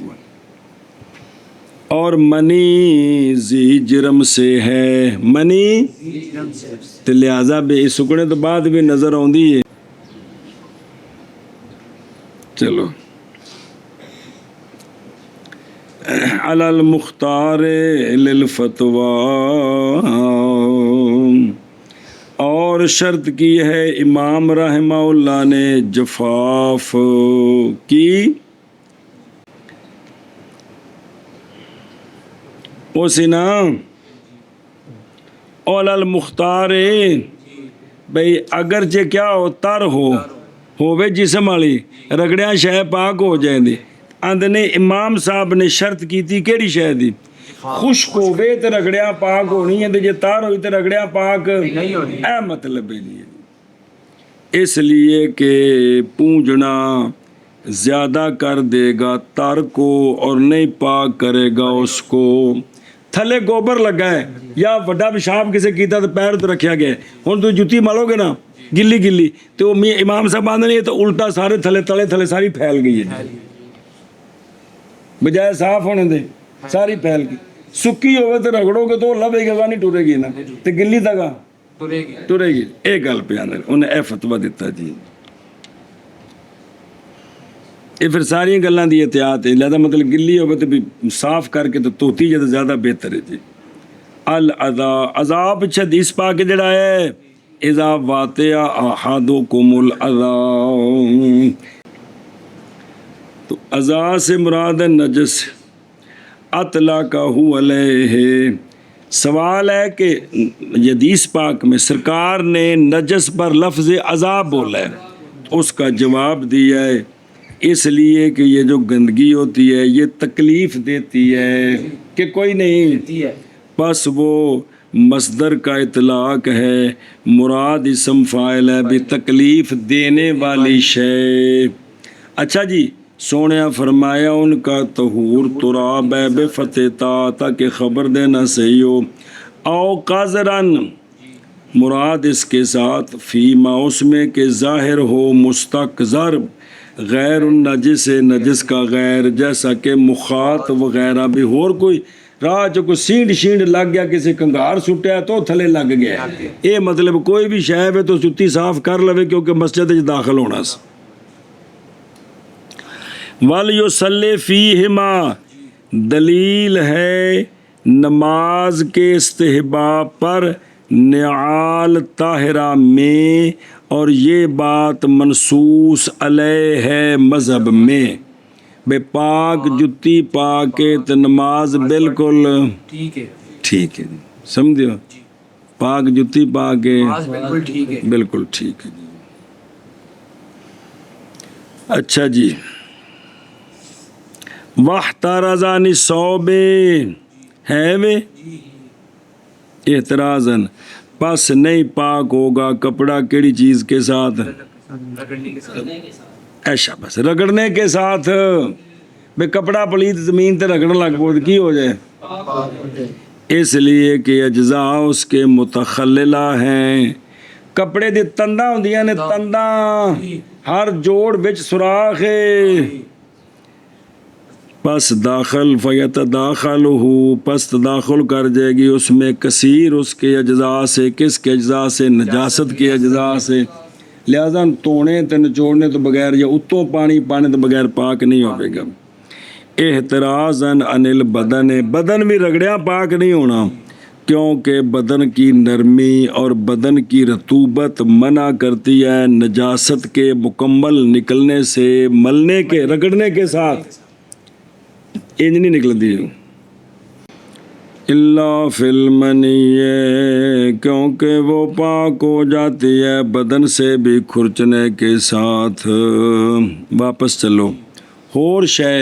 اور منی ذی جرم سے ہے منی تو لہذا بے سکنے تو بعد بھی نظر آندی ہے چلو علی المختار للفتوی اور شرط کی ہے امام رحمہ اللہ نے جفاف کی اسی نا ਔਲਲ ਮੁਖਤਾਰ ਬਈ ਅਗਰਚੇ ਕਿਆ ਹੋ ਤਰ ਹੋਵੇ ਜਿਸਮ ਵਾਲੀ ਰਗੜਿਆ ਸ਼ੈ ਪਾਕ ਹੋ ਜਾਂਦੀ। ਆਂਦੇ ਨੇ ਇਮਾਮ ਸਾਹਿਬ ਨੇ ਸ਼ਰਤ ਕੀਤੀ ਕਿਹੜੀ ਸ਼ੈ ਦੀ? ਖੁਸ਼ਕ ਹੋਵੇ ਤੇ ਰਗੜਿਆ ਪਾਕ ਹੋਣੀ ਹੈ, ਤੇ ਜੇ ਤਰ ਹੋਈ ਤੇ ਰਗੜਿਆ ਪਾਕ ਨਹੀਂ ਹੋਣੀ। ਇਹ ਮਤਲਬ ਹੈ ਜੀ। اس لیے کہ پونجنا زیادہ کر دے گا تر کو اور نہیں پاک کرے گا اس کو۔ تھلے گوبر لگا ہے یا وڈا پیشاب کسی کیتا تو پیر تو رکھیا گیا، ہن تو جُتی مالو گے نا گلی گلی تو امام صاحب آندے نہیں تو الٹا سارے تھلے تلے تھلے ساری پھیل گئی ہے، بجائے صاف ہونے دے ساری پھیل گئی۔ سکی ہوئے تو رگڑو گے تو لبے گا نہیں ٹورے گی نا، تو گلی تک ترے گی۔ یہ گل پہ آنے انہیں اے فتویٰ دیتا جی۔ یہ پھر ساری گلاں دی احتیاط ہے، لہذا مطلب گلی ہوئے تو بھی صاف کر کے تو توتی جائے زیادہ بہتر ہے جی۔ عذاب اچھا حدیث پاک جڑا ہے اذا واطع احدکم العذاب، تو عذا سے مراد نجس اطلقہ علیہ۔ سوال ہے کہ حدیث پاک میں سرکار نے نجس پر لفظ عذاب بولا ہے، اس کا جواب دیا ہے اس لیے کہ یہ جو گندگی ہوتی ہے یہ تکلیف دیتی ہے کہ کوئی نہیں، بس وہ مصدر کا اطلاق ہے، مراد اسم فاعل ہے بھی تکلیف دینے والی شے۔ اچھا جی، سونے فرمایا ان کا طہور تراب ہے بے فتح تا تاکہ خبر دینا صحیح ہو، او قذرن مراد اس کے ساتھ فیما اس میں کہ ظاہر ہو مستقذر غیر النجس نجس کا غیر، جیسا کہ مخاط وغیرہ بھی اور کوئی راہ جو کوئی سینڈ شینڈ لگ گیا کسی کنگار سٹیا تو تھلے لگ گیا، یہ مطلب کوئی بھی شے ہے تو جُتی صاف کر لوے کیونکہ مسجد داخل ہونا سی۔ وَلْيُصَلِّ فِيهِمَا دلیل ہے نماز کے استحباب پر نعال طاہرہ میں، اور یہ بات منصوص علیہ ہے مذہب میں، بے پاک جتی پاک تو نماز بالکل ٹھیک ہے، سمجھو پاک جتی پاک بالکل ٹھیک ہے۔ اچھا جی، وَاحْتَرَزَ الثَّوْبِ ہے وے احترازن، پس نہیں پاک ہوگا کپڑا کیڑی چیز کے ساتھ؟ ایشا بس رگڑنے کے ساتھ، بے کپڑا پلیت زمین تے رگڑنے لگ پو کی ہو جائے، اس لیے کہ اجزاء اس کے متخللہ ہیں۔ کپڑے دی تنداں ہوندیاں نے، تنداں ہر جوڑ بچ سوراخ ہے، پس داخل فیتداخلہ پس تداخل کر جائے گی اس میں کثیر اس کے اجزاء سے، کس کے اجزاء سے؟ نجاست کے اجزاء سے، لہذا توڑنے تے نچوڑنے تو بغیر یا اتوں پانی پانے تو بغیر پاک نہیں ہوئے گا۔ احترازاً عن البدن، بدن بھی رگڑیا پاک نہیں ہونا کیونکہ بدن کی نرمی اور بدن کی رطوبت منع کرتی ہے نجاست کے مکمل نکلنے سے، ملنے کے رگڑنے کے ساتھ انج نہیں نکلتی اللہ فی المنی، کیونکہ وہ پاک ہو جاتی ہے بدن سے بھی کھرچنے کے ساتھ۔ واپس چلو، اور شے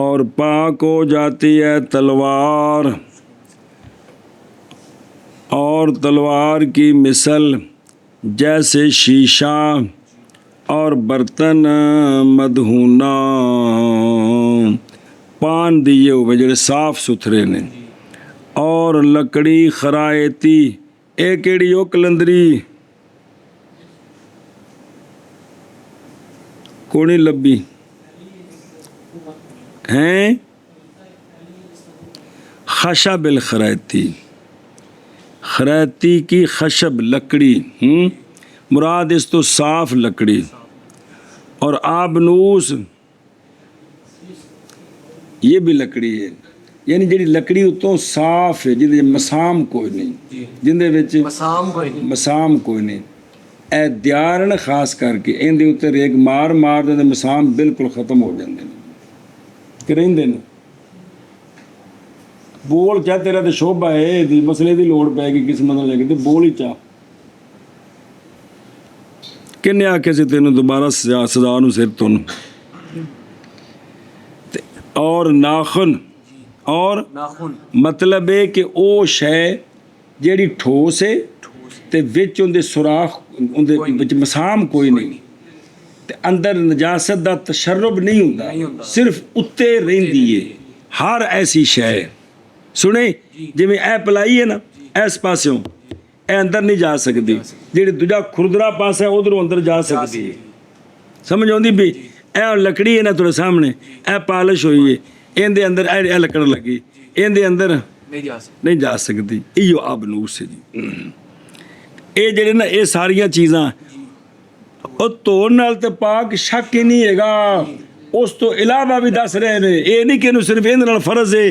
اور پاک ہو جاتی ہے تلوار، اور تلوار کی مثل جیسے شیشہ اور برتن مدہونہ پان دیے ہوئے جڑے صاف ستھرے نے، اور لکڑی خرائتی، اے کیڑی او کلندری کونی لبی ہیں، خشب الخرائتی، خرائتی کی خشب لکڑی، مراد اس تو صاف لکڑی، اور آبنوس یہ بھی لکڑی ہے، یعنی جڑی لکڑی اتوں صاف ہے جہدے مسام کوئی نہیں، جندے وچ مسام کوئی نہیں، اے دیارن خاص کر کے ان دے اوتے ریگ مار مار دے مسام بالکل ختم ہو جاندے نے، کہ رہندے نے ਬੋਲ ਚਾ, ਤੇਰਾ ਤੇ ਸ਼ੋਭਾ ਹੈ ਦੀ ਮਸਲੇ ਦੀ ਲੋੜ ਪੈ ਗਈ ਕਿਸਮਤ ਨਾਲ ਲੈ ਕੇ, ਤੇ ਬੋਲ ਹੀ ਚਾ। ਕਿੰਨੇ ਆਖਿਆ ਸੀ ਤੈਨੂੰ ਦੁਬਾਰਾ ਸਜ਼ਾ ਨੂੰ ਸਿਰ ਤੋਂ। ਤੇ ਔਰ ਨਾਖੁਨ, ਔਰ ਮਤਲਬ ਇਹ ਕਿ ਉਹ ਸ਼ੈ ਜਿਹੜੀ ਠੋਸ ਹੈ ਤੇ ਵਿੱਚ ਉਹਦੇ ਸੁਰਾਖ, ਉਹਦੇ ਵਿੱਚ ਮਸਾਮ ਕੋਈ ਨਹੀਂ, ਤੇ ਅੰਦਰ ਨਜਾਸਤ ਦਾ ਤਸ਼ਰਬ ਨਹੀਂ ਹੁੰਦਾ, ਸਿਰਫ ਉੱਤੇ ਰਹਿੰਦੀ ਹੈ ਹਰ ਐਸੀ ਸ਼ੈ। ਸੁਣੇ, ਜਿਵੇਂ ਇਹ ਪਲਾਈ ਹੈ ਨਾ, ਇਸ ਪਾਸਿਓਂ ਇਹ ਅੰਦਰ ਨਹੀਂ ਜਾ ਸਕਦੀ, ਜਿਹੜੀ ਦੂਜਾ ਖੁਰਦਰਾ ਪਾਸਾ ਹੈ ਉਧਰੋਂ ਅੰਦਰ ਜਾ ਸਕਦੀ ਹੈ। ਸਮਝ ਆਉਂਦੀ ਵੀ? ਇਹ ਲੱਕੜੀ ਹੈ ਨਾ ਤੁਹਾਡੇ ਸਾਹਮਣੇ, ਇਹ ਪਾਲਿਸ਼ ਹੋਈ ਹੈ, ਇਹਦੇ ਅੰਦਰ ਇਹ ਲੱਕੜ ਲੱਗੀ, ਇਹਦੇ ਅੰਦਰ ਨਹੀਂ ਜਾ ਸਕਦੀ। ਇਹੋ ਆਬਨੂਸ ਹੈ ਜੀ। ਇਹ ਜਿਹੜੇ ਨਾ ਇਹ ਸਾਰੀਆਂ ਚੀਜ਼ਾਂ ਉਹ ਧੋਣ ਨਾਲ ਤੇ ਪਾਕ ਸ਼ੱਕ ਹੀ ਨਹੀਂ ਹੈਗਾ, ਉਸ ਤੋਂ ਇਲਾਵਾ ਵੀ ਦੱਸ ਰਹੇ ਨੇ। ਇਹ ਨਹੀਂ ਕਿ ਇਹਨੂੰ ਸਿਰਫ ਇਹਦੇ ਨਾਲ ਫਰਜ਼ ਹੈ।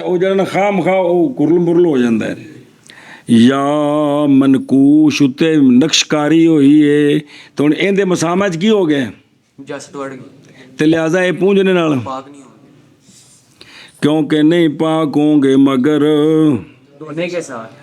ਉਹ ਜਿਹੜਾ ਖਾਮ ਖਾ ਉਹ ਕੁਰਲ ਮੁਰਲ ਹੋ ਜਾਂਦਾ ਹੈ ਜਾਂ ਮਨਕੂਸ਼ ਉੱਤੇ ਨਕਸ਼ਕਾਰੀ ਹੋਈ ਏ ਤਾਂ ਹੁਣ ਇਹਦੇ ਮਸਾਮਾਂ 'ਚ ਕੀ ਹੋ ਗਿਆ ਜਸਤ ਵੜ ਗਈ ਤੇ ਲਿਆਜ਼ਾ ਇਹ ਪੂੰਝਣੇ ਨਾਲ ਪਾਕ ਨਹੀਂ ਹੋਣਗੇ ਕਿਉਂਕਿ ਨਹੀਂ ਪਾਕ ਹੋਣਗੇ ਮਗਰ ਦੋਨੇ ਕੇ ਸਾਥ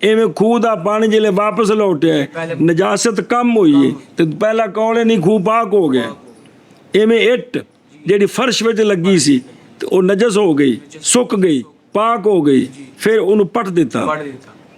ਐਵੇਂ ਖੂਹ ਦਾ ਪਾਣੀ ਜਿਹੜੇ ਵਾਪਸ ਲੌਟਿਆ ਨਜਾਸਤ ਕਮ ਹੋਈ ਹੈ ਤੇ ਪਹਿਲਾ ਕੌਲੇ ਨਹੀਂ ਖੂਹ ਪਾਕ ਹੋ ਗਿਆ। ਐਵੇਂ ਇੱਟ ਜਿਹੜੀ ਫਰਸ਼ ਵਿੱਚ ਲੱਗੀ ਸੀ ਤੇ ਉਹ ਨਜਸ ਹੋ ਗਈ, ਸੁੱਕ ਗਈ, ਪਾਕ ਹੋ ਗਈ, ਫਿਰ ਉਹਨੂੰ ਪੱਟ ਦਿੱਤਾ।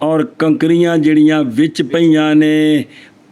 ਔਰ ਕੰਕਰੀਆਂ ਜਿਹੜੀਆਂ ਵਿੱਚ ਪਈਆਂ ਨੇ,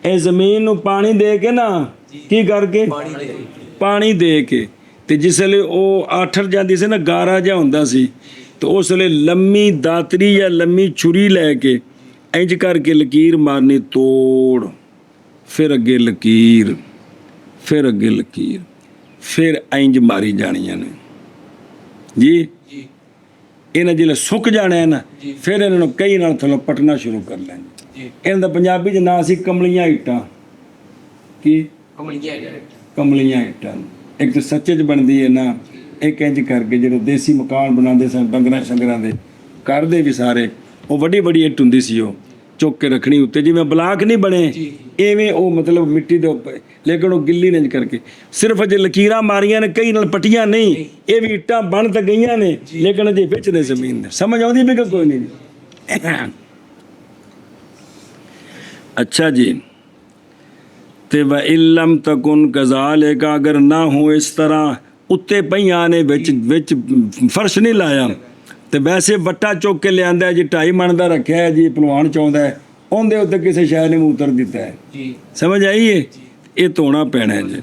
ਇਹ ਜ਼ਮੀਨ ਨੂੰ ਪਾਣੀ ਦੇ ਕੇ ਨਾ ਕੀ ਕਰਕੇ ਪਾਣੀ ਦੇ ਕੇ ਤੇ ਜਿਸ ਵੇਲੇ ਉਹ ਆਠਰ ਜਾਂਦੀ ਸੀ ਨਾ, ਗਾਰਾ ਜਿਹਾ ਹੁੰਦਾ ਸੀ, ਤੇ ਉਸ ਵੇਲੇ ਲੰਮੀ ਦਾਤਰੀ ਜਾਂ ਲੰਮੀ ਛੁਰੀ ਲੈ ਕੇ ਇੰਜ ਕਰਕੇ ਲਕੀਰ ਮਾਰਨੀ, ਤੋੜ, ਫਿਰ ਅੱਗੇ ਲਕੀਰ, ਫਿਰ ਅੱਗੇ ਲਕੀਰ, ਫਿਰ ਇੰਜ ਮਾਰੀ ਜਾਣੀਆਂ ਨੇ ਜੀ। ਇਹਨਾਂ ਜਿਹੜੇ ਸੁੱਕ ਜਾਣਾ ਹੈ ਨਾ, ਫਿਰ ਇਹਨਾਂ ਨੂੰ ਕਈ ਨਾਲ ਥੱਲੋਂ ਪਟਣਾ ਸ਼ੁਰੂ ਕਰ ਲੈਣਾ। ਇਹਨਾਂ ਦਾ ਪੰਜਾਬੀ 'ਚ ਨਾਂ ਸੀ ਕਮਲੀਆਂ ਇੱਟਾਂ। ਕੀ ਕਮਲੀਆਂ ਇੱਟਾਂ। ਇੱਕ ਤਾਂ ਸੱਚੇ 'ਚ ਬਣਦੀ ਹੈ ਨਾ, ਇੱਕ ਇੰਜ ਕਰਕੇ ਜਿਹੜੇ ਦੇਸੀ ਮਕਾਨ ਬਣਾਉਂਦੇ ਸਨ ਡੰਗਰਾਂ ਸ਼ੰਗਰਾਂ ਦੇ, ਘਰ ਦੇ ਵੀ ਸਾਰੇ, ਉਹ ਵੱਡੀ ਵੱਡੀ ਇੱਟ ਹੁੰਦੀ ਸੀ, ਉਹ ਚੁੱਕ ਕੇ ਰੱਖਣੀ ਉੱਤੇ, ਜਿਵੇਂ ਬਲਾਕ ਨਹੀਂ ਬਣੇ ਇਵੇਂ ਉਹ ਮਤਲਬ ਮਿੱਟੀ ਦੇ ਉੱਪਰ, ਲੇਕਿਨ ਉਹ ਗਿੱਲੀ ਨਹੀਂ ਕਰਕੇ ਸਿਰਫ ਅਜੇ ਲਕੀਰਾਂ ਮਾਰੀਆਂ ਨੇ, ਕਈ ਨਾਲ ਪੱਟੀਆਂ ਨਹੀਂ। ਇਹ ਵੀ ਇੱਟਾਂ ਬਣ ਤਾਂ ਗਈਆਂ ਨੇ ਲੇਕਿਨ ਅਜੇ ਵਿੱਚ ਨੇ ਜ਼ਮੀਨ ਦੇ। ਸਮਝ ਆਉਂਦੀ ਵੀ ਕੋਈ ਨਹੀਂ। ਅੱਛਾ ਜੀ। ਤੇ ਵ ਇਲਮ ਤਕੁਨ ਕਜ਼ਾਲਿਕਾ, ਅਗਰ ਨਾ ਹੋ ਇਸ ਤਰ੍ਹਾਂ, ਉੱਤੇ ਪਈਆਂ ਨੇ ਵਿੱਚ ਫਰਸ਼ ਨਹੀਂ ਲਾਇਆ, ਤੇ ਵੈਸੇ ਵੱਟਾ ਚੁੱਕ ਕੇ ਲਿਆਂਦਾ ਜੀ, 2.5 ਮਣ ਦਾ ਰੱਖਿਆ ਹੈ ਜੀ, ਭਲਵਾਨ ਚਾਹੁੰਦਾ ਹੈ, ਉਹਦੇ ਉੱਤੇ ਕਿਸੇ ਸ਼ਾਇਰ ਨੇ ਮੂਤਰ ਦਿੱਤਾ ਹੈ ਜੀ, ਸਮਝ ਆਈਏ। ਇਹ ਧੋਣਾ ਪੈਣਾ ਹੈ ਜੀ।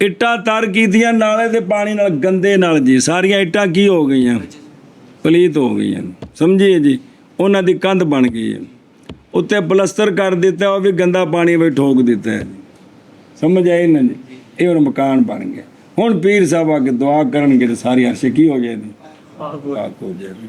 ਇੱਟਾਂ ਤਰ ਕੀਤੀਆਂ ਨਾਲੇ ਦੇ ਪਾਣੀ ਨਾਲ, ਗੰਦੇ ਨਾਲ ਜੀ, ਸਾਰੀਆਂ ਇੱਟਾਂ ਕੀ ਹੋ ਗਈਆਂ, ਪਲੀਤ ਹੋ ਗਈਆਂ, ਸਮਝੀਏ ਜੀ। ਉਹਨਾਂ ਦੀ ਕੰਧ ਬਣ ਗਈ ਹੈ, ਉੱਤੇ ਪਲਸਤਰ ਕਰ ਦਿੱਤਾ, ਉਹ ਵੀ ਗੰਦਾ ਪਾਣੀ ਵਿੱਚ ਠੋਕ ਦਿੱਤਾ ਹੈ, ਸਮਝ ਆਈ ਨਾ ਜੀ। ਇਹ ਹੁਣ ਮਕਾਨ ਬਣ ਗਿਆ। ਹੁਣ ਪੀਰ ਸਾਹਿਬ ਆ ਕੇ ਦੁਆ ਕਰਨਗੇ ਤੇ ਸਾਰੀ ਅਰਸ਼ ਕੀ ਹੋ ਜਾਏਗੀ, ਪਾਕ ਹੋ ਜਾਏਗੀ।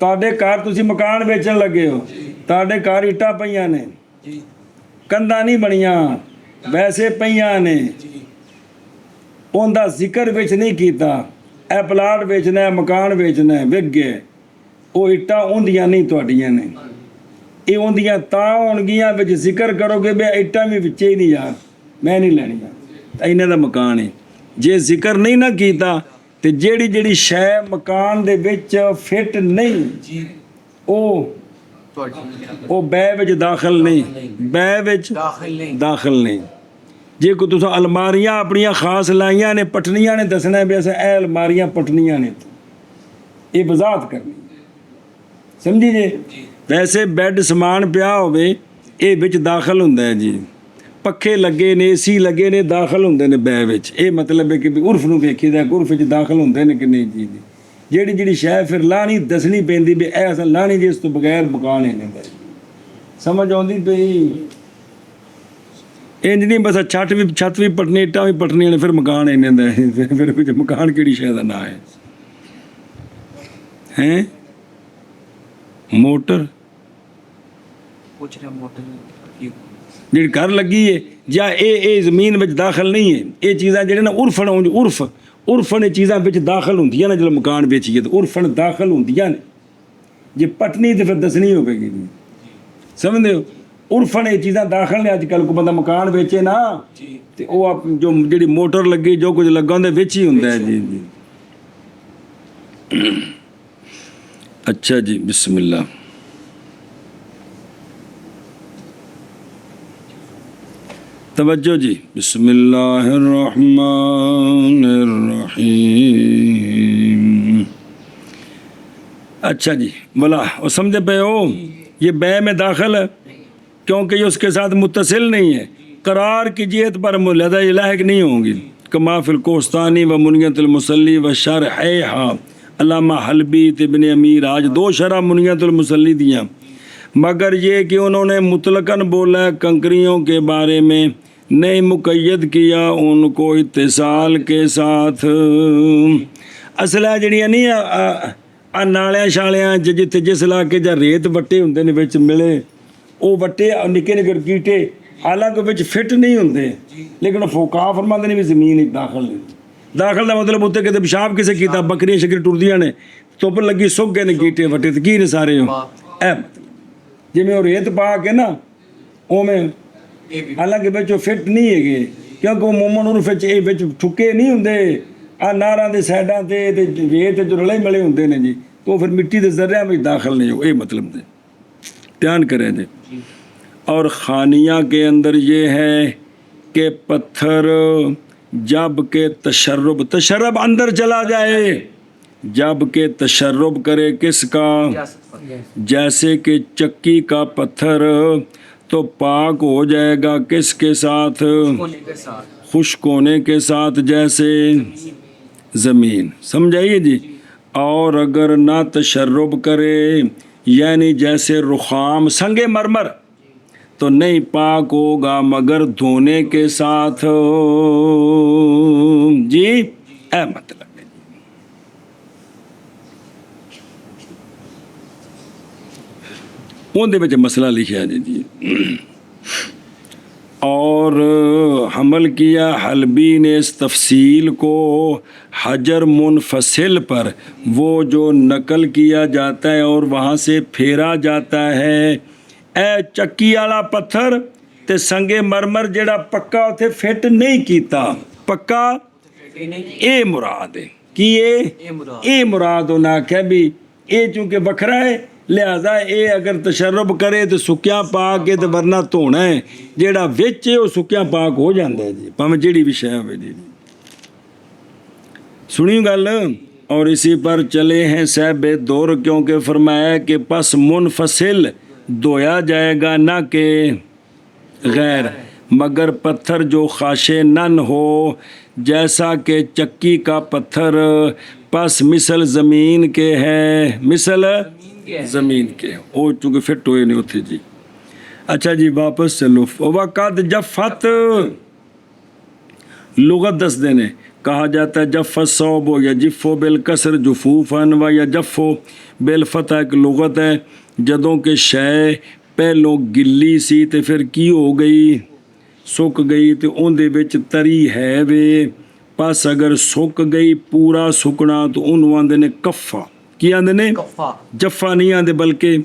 ਤੁਹਾਡੇ ਘਰ ਤੁਸੀਂ ਮਕਾਨ ਵੇਚਣ ਲੱਗੇ ਹੋ, ਤੁਹਾਡੇ ਘਰ ਇੱਟਾਂ ਪਈਆਂ ਨੇ, ਕੰਧਾਂ ਨਹੀਂ ਬਣੀਆਂ, ਵੈਸੇ ਪਈਆਂ ਨੇ, ਉਹਦਾ ਜ਼ਿਕਰ ਵਿੱਚ ਨਹੀਂ ਕੀਤਾ, ਇਹ ਪਲਾਟ ਵੇਚਣਾ, ਮਕਾਨ ਵੇਚਣਾ, ਵਿਕ ਗਏ, ਉਹ ਇੱਟਾਂ ਉਹਦੀਆਂ ਨਹੀਂ ਤੁਹਾਡੀਆਂ ਨੇ, ਇਹ ਉਹਦੀਆਂ ਤਾਂ ਹੋਣਗੀਆਂ ਵਿੱਚ ਜ਼ਿਕਰ ਕਰੋਗੇ ਵੀ ਇੱਟਾਂ ਵੀ ਵਿੱਚੇ ਹੀ ਨਹੀਂ ਯਾਰ, ਮੈਂ ਨਹੀਂ ਲੈਣੀਆਂ, ਤਾਂ ਇਹਨਾਂ ਦਾ ਮਕਾਨ ਹੈ। ਜੇ ਜ਼ਿਕਰ ਨਹੀਂ ਨਾ ਕੀਤਾ ਤੇ ਜਿਹੜੀ ਸ਼ੈ ਮਕਾਨ ਦੇ ਵਿੱਚ ਫਿੱਟ ਨਹੀਂ, ਉਹ ਬੈ ਵਿੱਚ ਦਾਖਲ ਨਹੀਂ, ਬੈ ਵਿੱਚ ਦਾਖਲ ਨਹੀਂ। ਜੇ ਕੋਈ ਤੁਸੀਂ ਅਲਮਾਰੀਆਂ ਆਪਣੀਆਂ ਖਾਸ ਲਾਈਆਂ ਨੇ, ਪਟਣੀਆਂ ਨੇ, ਦੱਸਣਾ ਵੀ ਅਸੀਂ ਇਹ ਅਲਮਾਰੀਆਂ ਪਟਣੀਆਂ ਨੇ, ਇਹ ਵਜ਼ਾਹਤ ਕਰਨੀ, ਸਮਝੀ ਜੇ। ਵੈਸੇ ਬੈੱਡ ਸਮਾਨ ਪਿਆ ਹੋਵੇ ਇਹ ਵਿੱਚ ਦਾਖਲ ਹੁੰਦਾ ਹੈ ਜੀ, ਪੱਖੇ ਲੱਗੇ ਨੇ, ਏਸੀ ਲੱਗੇ ਨੇ, ਦਾਖਲ ਹੁੰਦੇ ਨੇ ਬੈ ਵਿੱਚ। ਇਹ ਮਤਲਬ ਹੈ ਕਿ ਉਰਫ ਨੂੰ ਵੇਖੀਦਾ, ਉਰਫ ਵਿੱਚ ਦਾਖਲ ਹੁੰਦੇ ਨੇ ਕਿ ਨਹੀਂ ਜੀ। ਜਿਹੜੀ ਸ਼ੈ ਫਿਰ ਲਾਣੀ ਦੱਸਣੀ ਪੈਂਦੀ ਵੀ ਇਹ ਅਸਾਂ ਲਾਣੀ ਜੀ, ਇਸ ਤੋਂ ਬਗੈਰ ਮਕਾਨ ਹੀ ਨਹੀਂ। ਸਮਝ ਆਉਂਦੀ ਪਈ? ਇੰਜ ਨਹੀਂ ਬਸ ਛੱਤ ਵੀ ਪਟਣੀ, ਇੱਟਾਂ ਵੀ ਪਟਣੀਆਂ ਨੇ, ਫਿਰ ਮਕਾਨ ਇੰਨੇ ਦਾ। ਫਿਰ ਵਿੱਚ ਮਕਾਨ ਕਿਹੜੀ ਸ਼ੈ ਦਾ ਨਾਂ ਹੈ? ਮੋਟਰ ਜਿਹੜੀ ਘਰ ਲੱਗੀ ਹੈ ਜਾਂ ਇਹ ਜ਼ਮੀਨ ਵਿੱਚ ਦਾਖਲ ਨਹੀਂ ਹੈ। ਇਹ ਚੀਜ਼ਾਂ ਜਿਹੜੇ ਨਾ ਉਰਫਨ ਉਰਫਨ ਚੀਜ਼ਾਂ ਵਿੱਚ ਦਾਖਲ ਹੁੰਦੀਆਂ ਨੇ। ਜਦੋਂ ਮਕਾਨ ਵੇਚੀਏ ਤਾਂ ਉਰਫਨ ਦਾਖਲ ਹੁੰਦੀਆਂ ਨੇ। ਜੇ ਪਟਨੀ ਤਾਂ ਫਿਰ ਦੱਸਣੀ ਹੋਵੇਗੀ, ਸਮਝਦੇ ਹੋ? ਉਰਫਨ ਇਹ ਚੀਜ਼ਾਂ ਦਾਖਲ ਨੇ। ਅੱਜ ਕੱਲ੍ਹ ਕੋਈ ਬੰਦਾ ਮਕਾਨ ਵੇਚੇ ਨਾ ਤੇ ਉਹ ਜੋ ਜਿਹੜੀ ਮੋਟਰ ਲੱਗੀ, ਜੋ ਕੁਝ ਲੱਗਾ ਉਹਦੇ ਵਿੱਚ ਹੀ ਹੁੰਦਾ ਹੈ ਜੀ। اچھا جی بسم اللہ. توجہ جی. بسم اللہ الرحمن الرحیم. اچھا جی بولا وہ سمجھے پہ ہو. یہ بے میں داخل ہے کیونکہ یہ اس کے ساتھ متصل نہیں ہے. قرار کی جیت پر ملحدہ یہ لاحق نہیں ہوں گی. کما فی القوستانی و منیت المسلی و شرحہا. علامہ حلبی ابن امیر آج 2 شرح منیت المسلی دیا، مگر یہ کہ انہوں نے مطلقاً بولا ہے کنکریوں کے بارے میں، نہیں مقید کیا ان کو اتصال کے ساتھ. اصل ہے جڑیاں نہیں نالیاں شالیاں جتھے جس علاقے جا ریت وٹے ہوندے نے وچ ملے وہ وٹے نکے نکے گیٹے حالانکہ وچ فٹ نہیں ہوندے، لیکن فقہا فرماندے نے بھی زمین داخل نہیں. داخل دا مطلب ہوتا کہ پیشاب کسے کیتا بکریاں شکری ٹردیاں نے دھوپ لگی سک گئے نے گیٹے وٹے تے کی نے سارے اے مطلب جی میں ریت پا کے نا او میں حالانکہ وچ فٹ نہیں ہے کیونکہ وہ مومن عرف وچ ٹھکے نہیں ہوندے ناراں دے سائڈاں تے ریت جو رلے ملے ہوندے نے جی تو پھر مٹی دے ذریعہ میں داخل نہیں ہو. اے مطلب دے دھیان کریں جی. اور خانیہ کے اندر یہ ہے کہ پتھر جب کہ تشرب اندر چلا جائے، جب کہ تشرب کرے کس کا، جیسے کہ چکی کا پتھر تو پاک ہو جائے گا کس کے ساتھ، خشک ہونے کے ساتھ جیسے زمین. سمجھائیے جی. اور اگر نہ تشرب کرے یعنی جیسے رخام سنگ مرمر تو نہیں پاک ہوگا مگر دھونے کے ساتھ. جی اے مطلب ہے. اندر مسئلہ لکھا جی جی. اور حمل کیا حلبی نے اس تفصیل کو حجر منفصل پر، وہ جو نقل کیا جاتا ہے اور وہاں سے پھیرا جاتا ہے. اے چکی والا پتھر تے سنگے مرمر جڑا پکا اتھے فٹ نہیں کیتا، پکا اے مراد ہے کی اے مراد ہونا کہ بھی اے چونکہ بکھرا ہے لہذا اے اگر تشرب کرے تو سکیاں پاک ہے تو ورنہ دھونا ہے، جیڑا وچ ہے وہ سکیاں پاک ہو جاندے ہے جی پاویں جیڑی بھی شے ہوے جی. سنی گل. اور اسی پر چلے ہیں صاحب دور کیونکہ فرمایا کہ پس منفصل دھویا جائے گا نہ کہ غیر مگر پتھر جو خاشے نن ہو جیسا کہ چکی کا پتھر، پس مثل زمین کے ہے، مثل زمین کے او چونکہ فٹ ہوئے نہیں ہوتے جی. اچھا جی واپس چلو. وقت جفت لغت دس دینے کہا جاتا ہے جف الصوب یا جفو بالکسر جفوفن و یا جفو بالفتح ایک لغت ہے جدوں کہ شے پہلوں گلی سی تے پھر کی ہو گئی سک گئی تے اون دے وچ تری ہے وے پس اگر سک گئی پورا سکنا تو انہوں آندے نے کفا. کی آندے نے جفا نہیں آندے بلکہ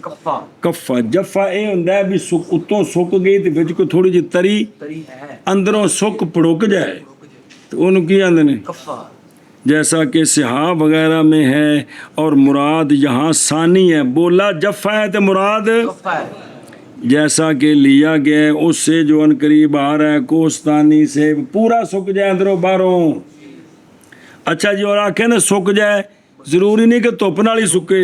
کفا. جفا اے ہوندا ہے بھی اتوں سک گئی تے وچ کو تھوڑی جی تری اندروں سک پڑک جائے تو انہوں کی آندے نے جیسا کہ صحاح وغیرہ میں ہے. اور مراد یہاں ثانی ہے، بولا جفا ہے تو مراد جیسا کہ لیا گیا ہے اس سے جو ان قریب آ رہا ہے کوستانی سے پورا سک جائے اندروں باہروں. اچھا جی. اور آکھیں نا سک جائے ضروری نہیں کہ دھوپ نال ہی سکے،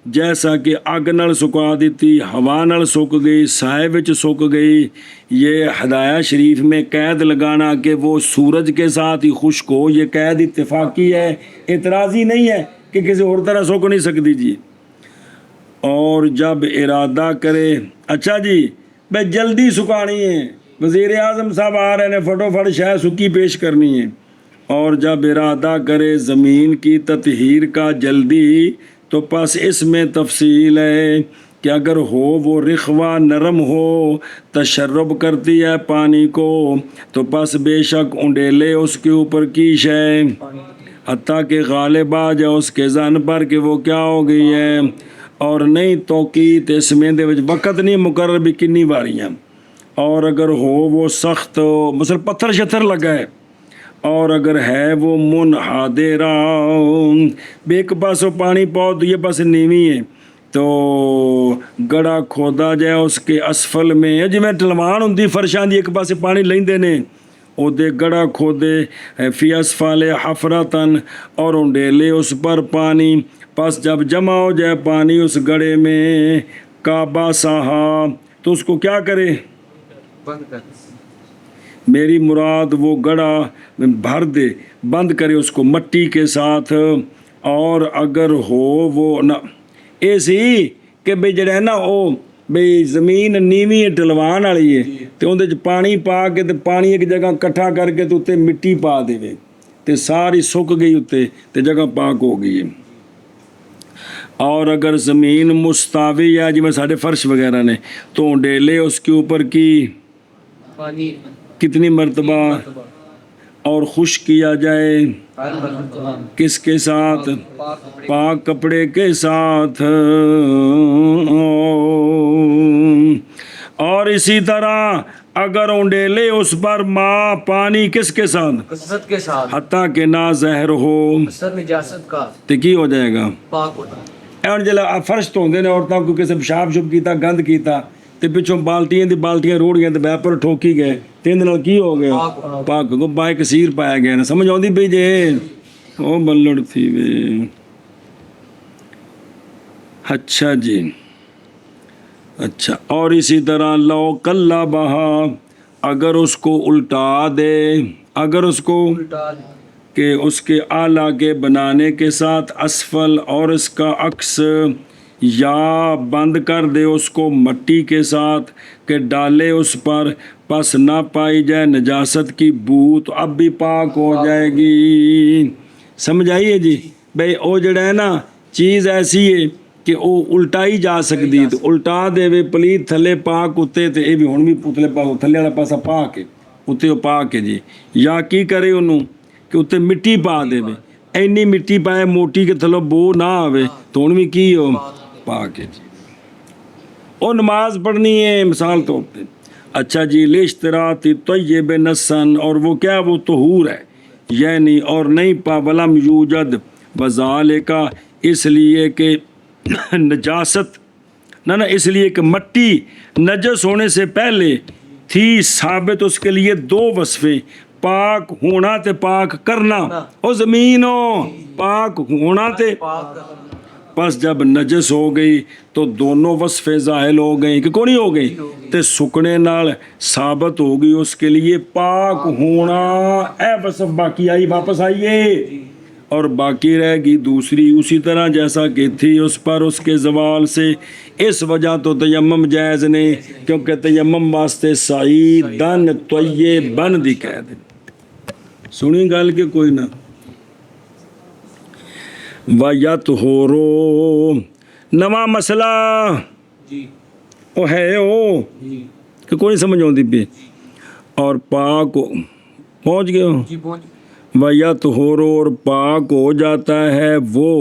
جیسا کہ اگ نال سکا دیتی، ہوا نال سک گئی، سائے وچ سک گئی. یہ ہدایہ شریف میں قید لگانا کہ وہ سورج کے ساتھ ہی خشک ہو یہ قید اتفاقی ہے، اعتراضی نہیں ہے کہ کسی اور طرح سک نہیں سکتی جی. اور جب ارادہ کرے اچھا جی بھائی جلدی سکانی ہے، وزیر اعظم صاحب آ رہے ہیں فٹوفٹ شاید سکی پیش کرنی ہے. اور جب ارادہ کرے زمین کی تطہیر کا جلدی تو پس اس میں تفصیل ہے کہ اگر ہو وہ رخوہ نرم ہو تشرب کرتی ہے پانی کو تو پس بے شک انڈیلے اس کے اوپر کی شے حتیٰ کہ غالب آ جائے اس کے ذہن پر کہ وہ کیا ہو گئی ہے. اور نہیں توقیت اس میں دے وچ وقت نہیں مقرر بھی کنی باریاں. اور اگر ہو وہ سخت مثلا پتھر شتھر لگا ہے اور اگر ہے وہ منحدرا بے ایک پاسوں پانی پاؤ دوسرے پاسے نیوی ہے تو گڑا کھودا جائے اس کے اسفل میں جویں ٹلوان ہوندی فرشاں دی ایک پاسے پانی لیندے نے او دے گڑا کھودے فی اسفل حفرتن اور انڈیلے اس پر پانی پس جب جمع ہو جائے پانی اس گڑے میں کعبہ سہا تو اس کو کیا کرے بند کر میری مراد وہ گڑا بھر دے بند کرے اس کو مٹی کے ساتھ اور اگر ہو وہ نہ اے سی کہ بھئی جڑا ہے نا او بھئی زمین نیوی ٹلوان والی ہے تے اون دے وچ پانی پا کے تے پانی ایک جگہ کٹھا کر کے تے اوتے مٹی پا دے تے ساری سک گئی اوتے تے جگہ پاک ہو گئی ہے اور اگر زمین مستوی ہے جی میں ساڑھے فرش وغیرہ نے تو ڈیلے اس کے اوپر کی پانی کتنی مرتبہ اور خشک کیا جائے ہر مرتبہ کس کے ساتھ پاک کپڑے کے ساتھ اور اسی طرح اگر اونڈیلے اس پر ماں پانی کس کے ساتھ کثرت کے ساتھ حتیٰ کہ نہ زہر ہو کثرت نجاست کا تو کی ہو جائے گا پاک ہوتا ہے ایون جلا فرش تو ہوندے نے عورتاں کو کسی پیشاب شب کیتا گند کیتا تے پچھوں بالٹیاں روڑ گئے تے بیپر ٹھوکی گئے تے اندے نال کی ہو گیا پاک کو بائے کثیر پایا گیا نا سمجھ آندی پئی جے او بلڑ تھی وے اچھا جی اچھا اور اسی طرح لو کلا بہا اگر اس کو الٹا دے اگر اس کو الٹا دے کہ اس کے اعلیٰ کے بنانے کے ساتھ اسفل اور اس کا عکس یا بند کر دے اس کو مٹی کے ساتھ کہ ڈالے اس پر پس نہ پائی جائے نجاست کی بو تو اب بھی پاک ہو جائے گی سمجھ آئیے جی بھئی او جڑا ہے نا چیز ایسی ہے کہ او الٹائی جا سکتی تو الٹا دے وے پلیت تھلے پاک اتے تے اے بھی ہن بھی پتلے پاک تھلے والا پاسا پاک ہے اتے وہ پاک ہے جی یا کی کرے انہوں کہ اتنے مٹی پا دے وے اینی مٹی پائے موٹی کہ تھلو بو نہ آوے تو ان بھی کی ہو پاک ہے جی اور نماز پڑھنی ہے مثال طور پہ اچھا جی لشترات طیب نسن اور وہ کیا وہ طہور ہے یعنی اور نہیں پا ولم یوجد وذالکا اس لیے کہ نجاست نہ اس لیے کہ مٹی نجس ہونے سے پہلے تھی ثابت اس کے لیے دو وصفیں پاک ہونا تے پاک کرنا او زمینوں پاک ہونا تے پاک کرنا پس جب نجس ہو گئی تو دونوں وصفیں ظاہر ہو گئی کہ کون ہی ہو گئی تے سکنے نال ثابت ہو گئی اس کے لیے پاک ہونا اے وصف باقی آئی واپس آئیے اور باقی رہ گئی دوسری اسی طرح جیسا کہ تھی اس پر اس کے زوال سے اس وجہ تو تیمم جائز نہیں کیونکہ تیمم واسطے سعیدن طیبن دی کہہ دے سنی گل کہ کوئی نہ وَيَطْهُرُ نواں مسئلہ جی وہ ہے وہ جی کہ کوئی نہیں سمجھ آتی پہ اور پاک پہنچ گئے ہو جی پہنچ وَيَطْهُرُ اور پاک ہو جاتا ہے وہ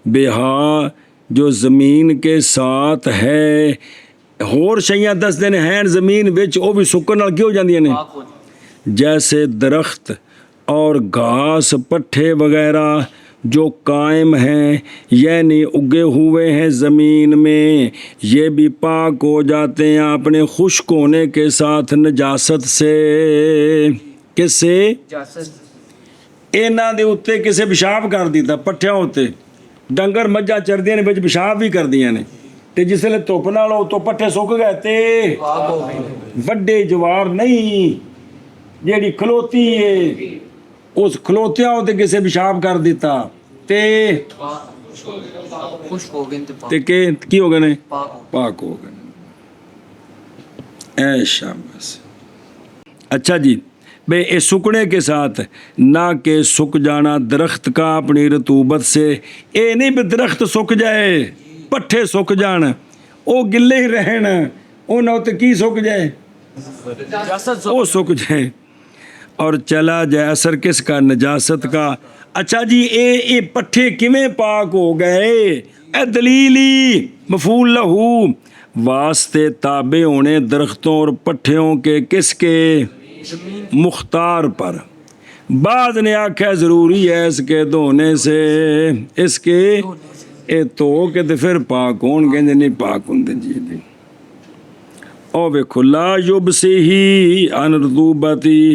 بہا جو زمین کے ساتھ ہے ہور شیاں دس دن ہیں زمین وچ وہ بھی سکن نال کی ہو جاندیاں نے پاک ہو جائے جیسے درخت اور گھاس پٹھے وغیرہ جو قائم ہیں یعنی اگے ہوئے ہیں زمین میں یہ بھی پاک ہو جاتے ہیں اپنے خشک ہونے کے ساتھ نجاست سے کس سے جاسد ਇਹਨਾਂ ਦੇ ਉੱਤੇ ਕਿਸੇ ਪਿਸ਼ਾਬ ਕਰ ਦਿੱਤਾ ਪੱਠਿਆਂ ਉੱਤੇ ਡੰਗਰ ਮੱਝਾਂ ਚਰਦੀਆਂ ਨੇ ਵਿੱਚ ਪਿਸ਼ਾਬ ਵੀ ਕਰਦੀਆਂ ਨੇ ਤੇ ਜਿਸ ਵੇਲੇ ਧੁੱਪ ਨਾਲ ਉਹ ਤੋਂ ਪੱਠੇ ਸੁੱਕ ਗਏ ਤੇ پاک ہو گئی ਵੱਡੇ ਜਵਾਰ ਨਹੀਂ ਜਿਹੜੀ ਖਲੋਤੀ ਏ ਉਸ ਖਲੋਤਿਆਂ ਉੱਤੇ ਕਿਸੇ ਪਿਸ਼ਾਬ ਕਰ ਦਿੱਤਾ ਤੇ خشک ہو گئے تے پاک ਤੇ ਕੀ ਹੋ ਗਏ ਨੇ پاک ہو پاک ہو گئے اے شاباش اچھا جی بے اس سکنے کے ساتھ نہ کہ سک جانا درخت کا اپنی رطوبت سے اے نہیں بھی درخت سک جائے پٹھے سک جان او گلے ہی رہن او نہ تے کی سک جائے جاسد او سک جائے اور چلا جائے اثر کس کا نجاست کا اچھا جی اے پٹھے کیویں پاک ہو گئے اے دلیلی مفعول لہو واسطے تابع ہونے درختوں اور پٹھیوں کے کس کے زمین مختار پر بعد نے آخیا ضروری ہے اس کے دھونے سے، اس کے اے دھو کے تے پھر پاک ہون گے، نہیں پاک ہوندے جی دی۔ او ویکھو لا یبسیہی عن رطوبتی،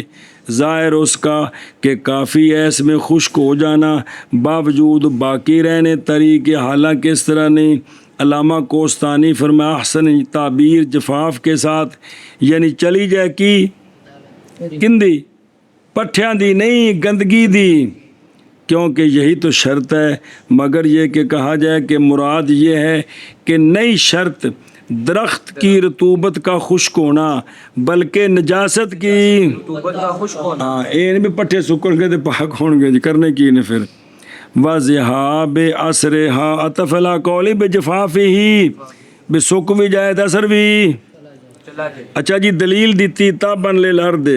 ظاہر اس کا کہ کافی ہے اس میں خشک ہو جانا باوجود باقی رہنے طریقے، حالانکہ اس طرح نہیں۔ علامہ کوستانی فرمایا احسن تعبیر جفاف کے ساتھ، یعنی چلی جائے کی کندی پٹھیاں دی نہیں، گندگی دی، کیونکہ یہی تو شرط ہے۔ مگر یہ کہ کہا جائے کہ مراد یہ ہے کہ نئی شرط درخت کی رطوبت کا خشک ہونا بلکہ نجاست کی، رطوبت کا خشک ہونا، ہاں یہ بھی پٹھے سکن گے تو پاک ہون گے جی، کرنے کی نے پھر وَزِحَا بِأَسْرِهَا عطف علی قولی بِجِفَافِهِ بھی سک بھی جائے تو اثر بھی۔ چلا جائے۔ اچھا جی دلیل دیتی تابن للارض،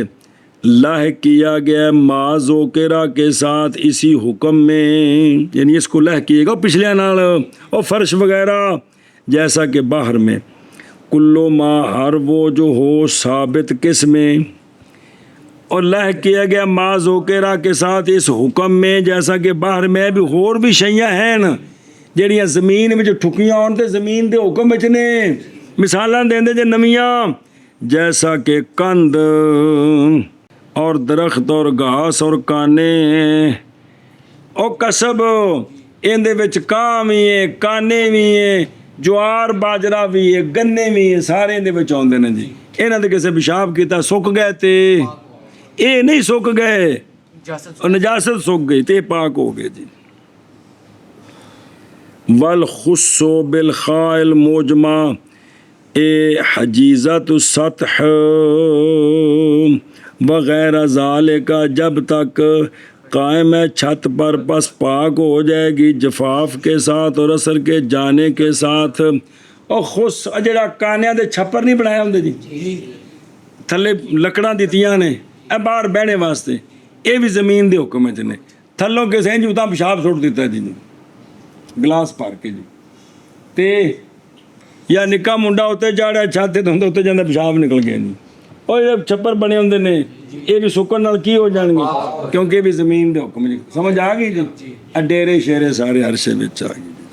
لاحق کیا گیا ما ذکرہ کے ساتھ اسی حکم میں، یعنی اس کو لاحق کیے گا پچھلے نال اور فرش وغیرہ، جیسا کہ باہر میں کلو ما ہر وہ جو ہو ثابت کس میں، اور لاحق کیا گیا ما ذکرہ کے ساتھ اس حکم میں، جیسا کہ باہر میں بھی اور بھی شیاں ہیں نا جہڑیاں زمین میں ٹھکیاں ہون تے زمین دے حکم وچ نے، مثالاں دیندے جے نویاں، جیسا کہ کند اور درخت اور گھاس اور کانے اور کسب، ان دے وچ کاں وی ہے، کانے وی ہے، جوار باجرہ بھی ہے، گنے بھی ہے، سارے ان دے وچ آندے نے جی۔ انہاں دے کسے پیشاب کیتا سک گئے تے اے نہیں سک گئے اجازت اور نجاست سک گئی تے پاک ہو گئے جی۔ والخص بالخاء الموجمہ اے حجیزت السطح وغیرہ ذالک، جب تک قائم ہے چھت پر پس پاک ہو جائے گی جفاف کے ساتھ اور اثر کے جانے کے ساتھ۔ اور خص جڑا کانیاں دے چھپر نہیں بنایا ہوندے جی، تھلے لکڑاں دتیاں نے اے باہر بہنے واسطے، اے بھی زمین دے حکم وچ نے، تھلوں کے سہیں جی اتاں پیشاب سٹ دیتا جی گلاس بھر کے جی، تے یا نکا منڈا اتنے جاڑا چھت تے ہوندا اتنے جاندا پیشاب نکل گیا جی، اور جب چھپر بنے ہوندے نے یہ بھی سکن نال کی ہو جان گے، کیونکہ یہ بھی زمین دے حکم جی۔ سمجھ آ گئی جی؟ اے ڈیرے شیرے سارے عرشے وچ آ گئی جی۔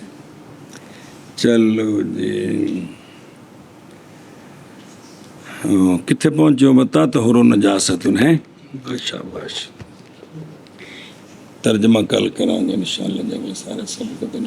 چلو جی کتنے پہنچے ہو بتا تو ہرو نجاست ہے، شاباش۔ ترجمہ کل کریں گے انشاءاللہ جب سارے سب کو دن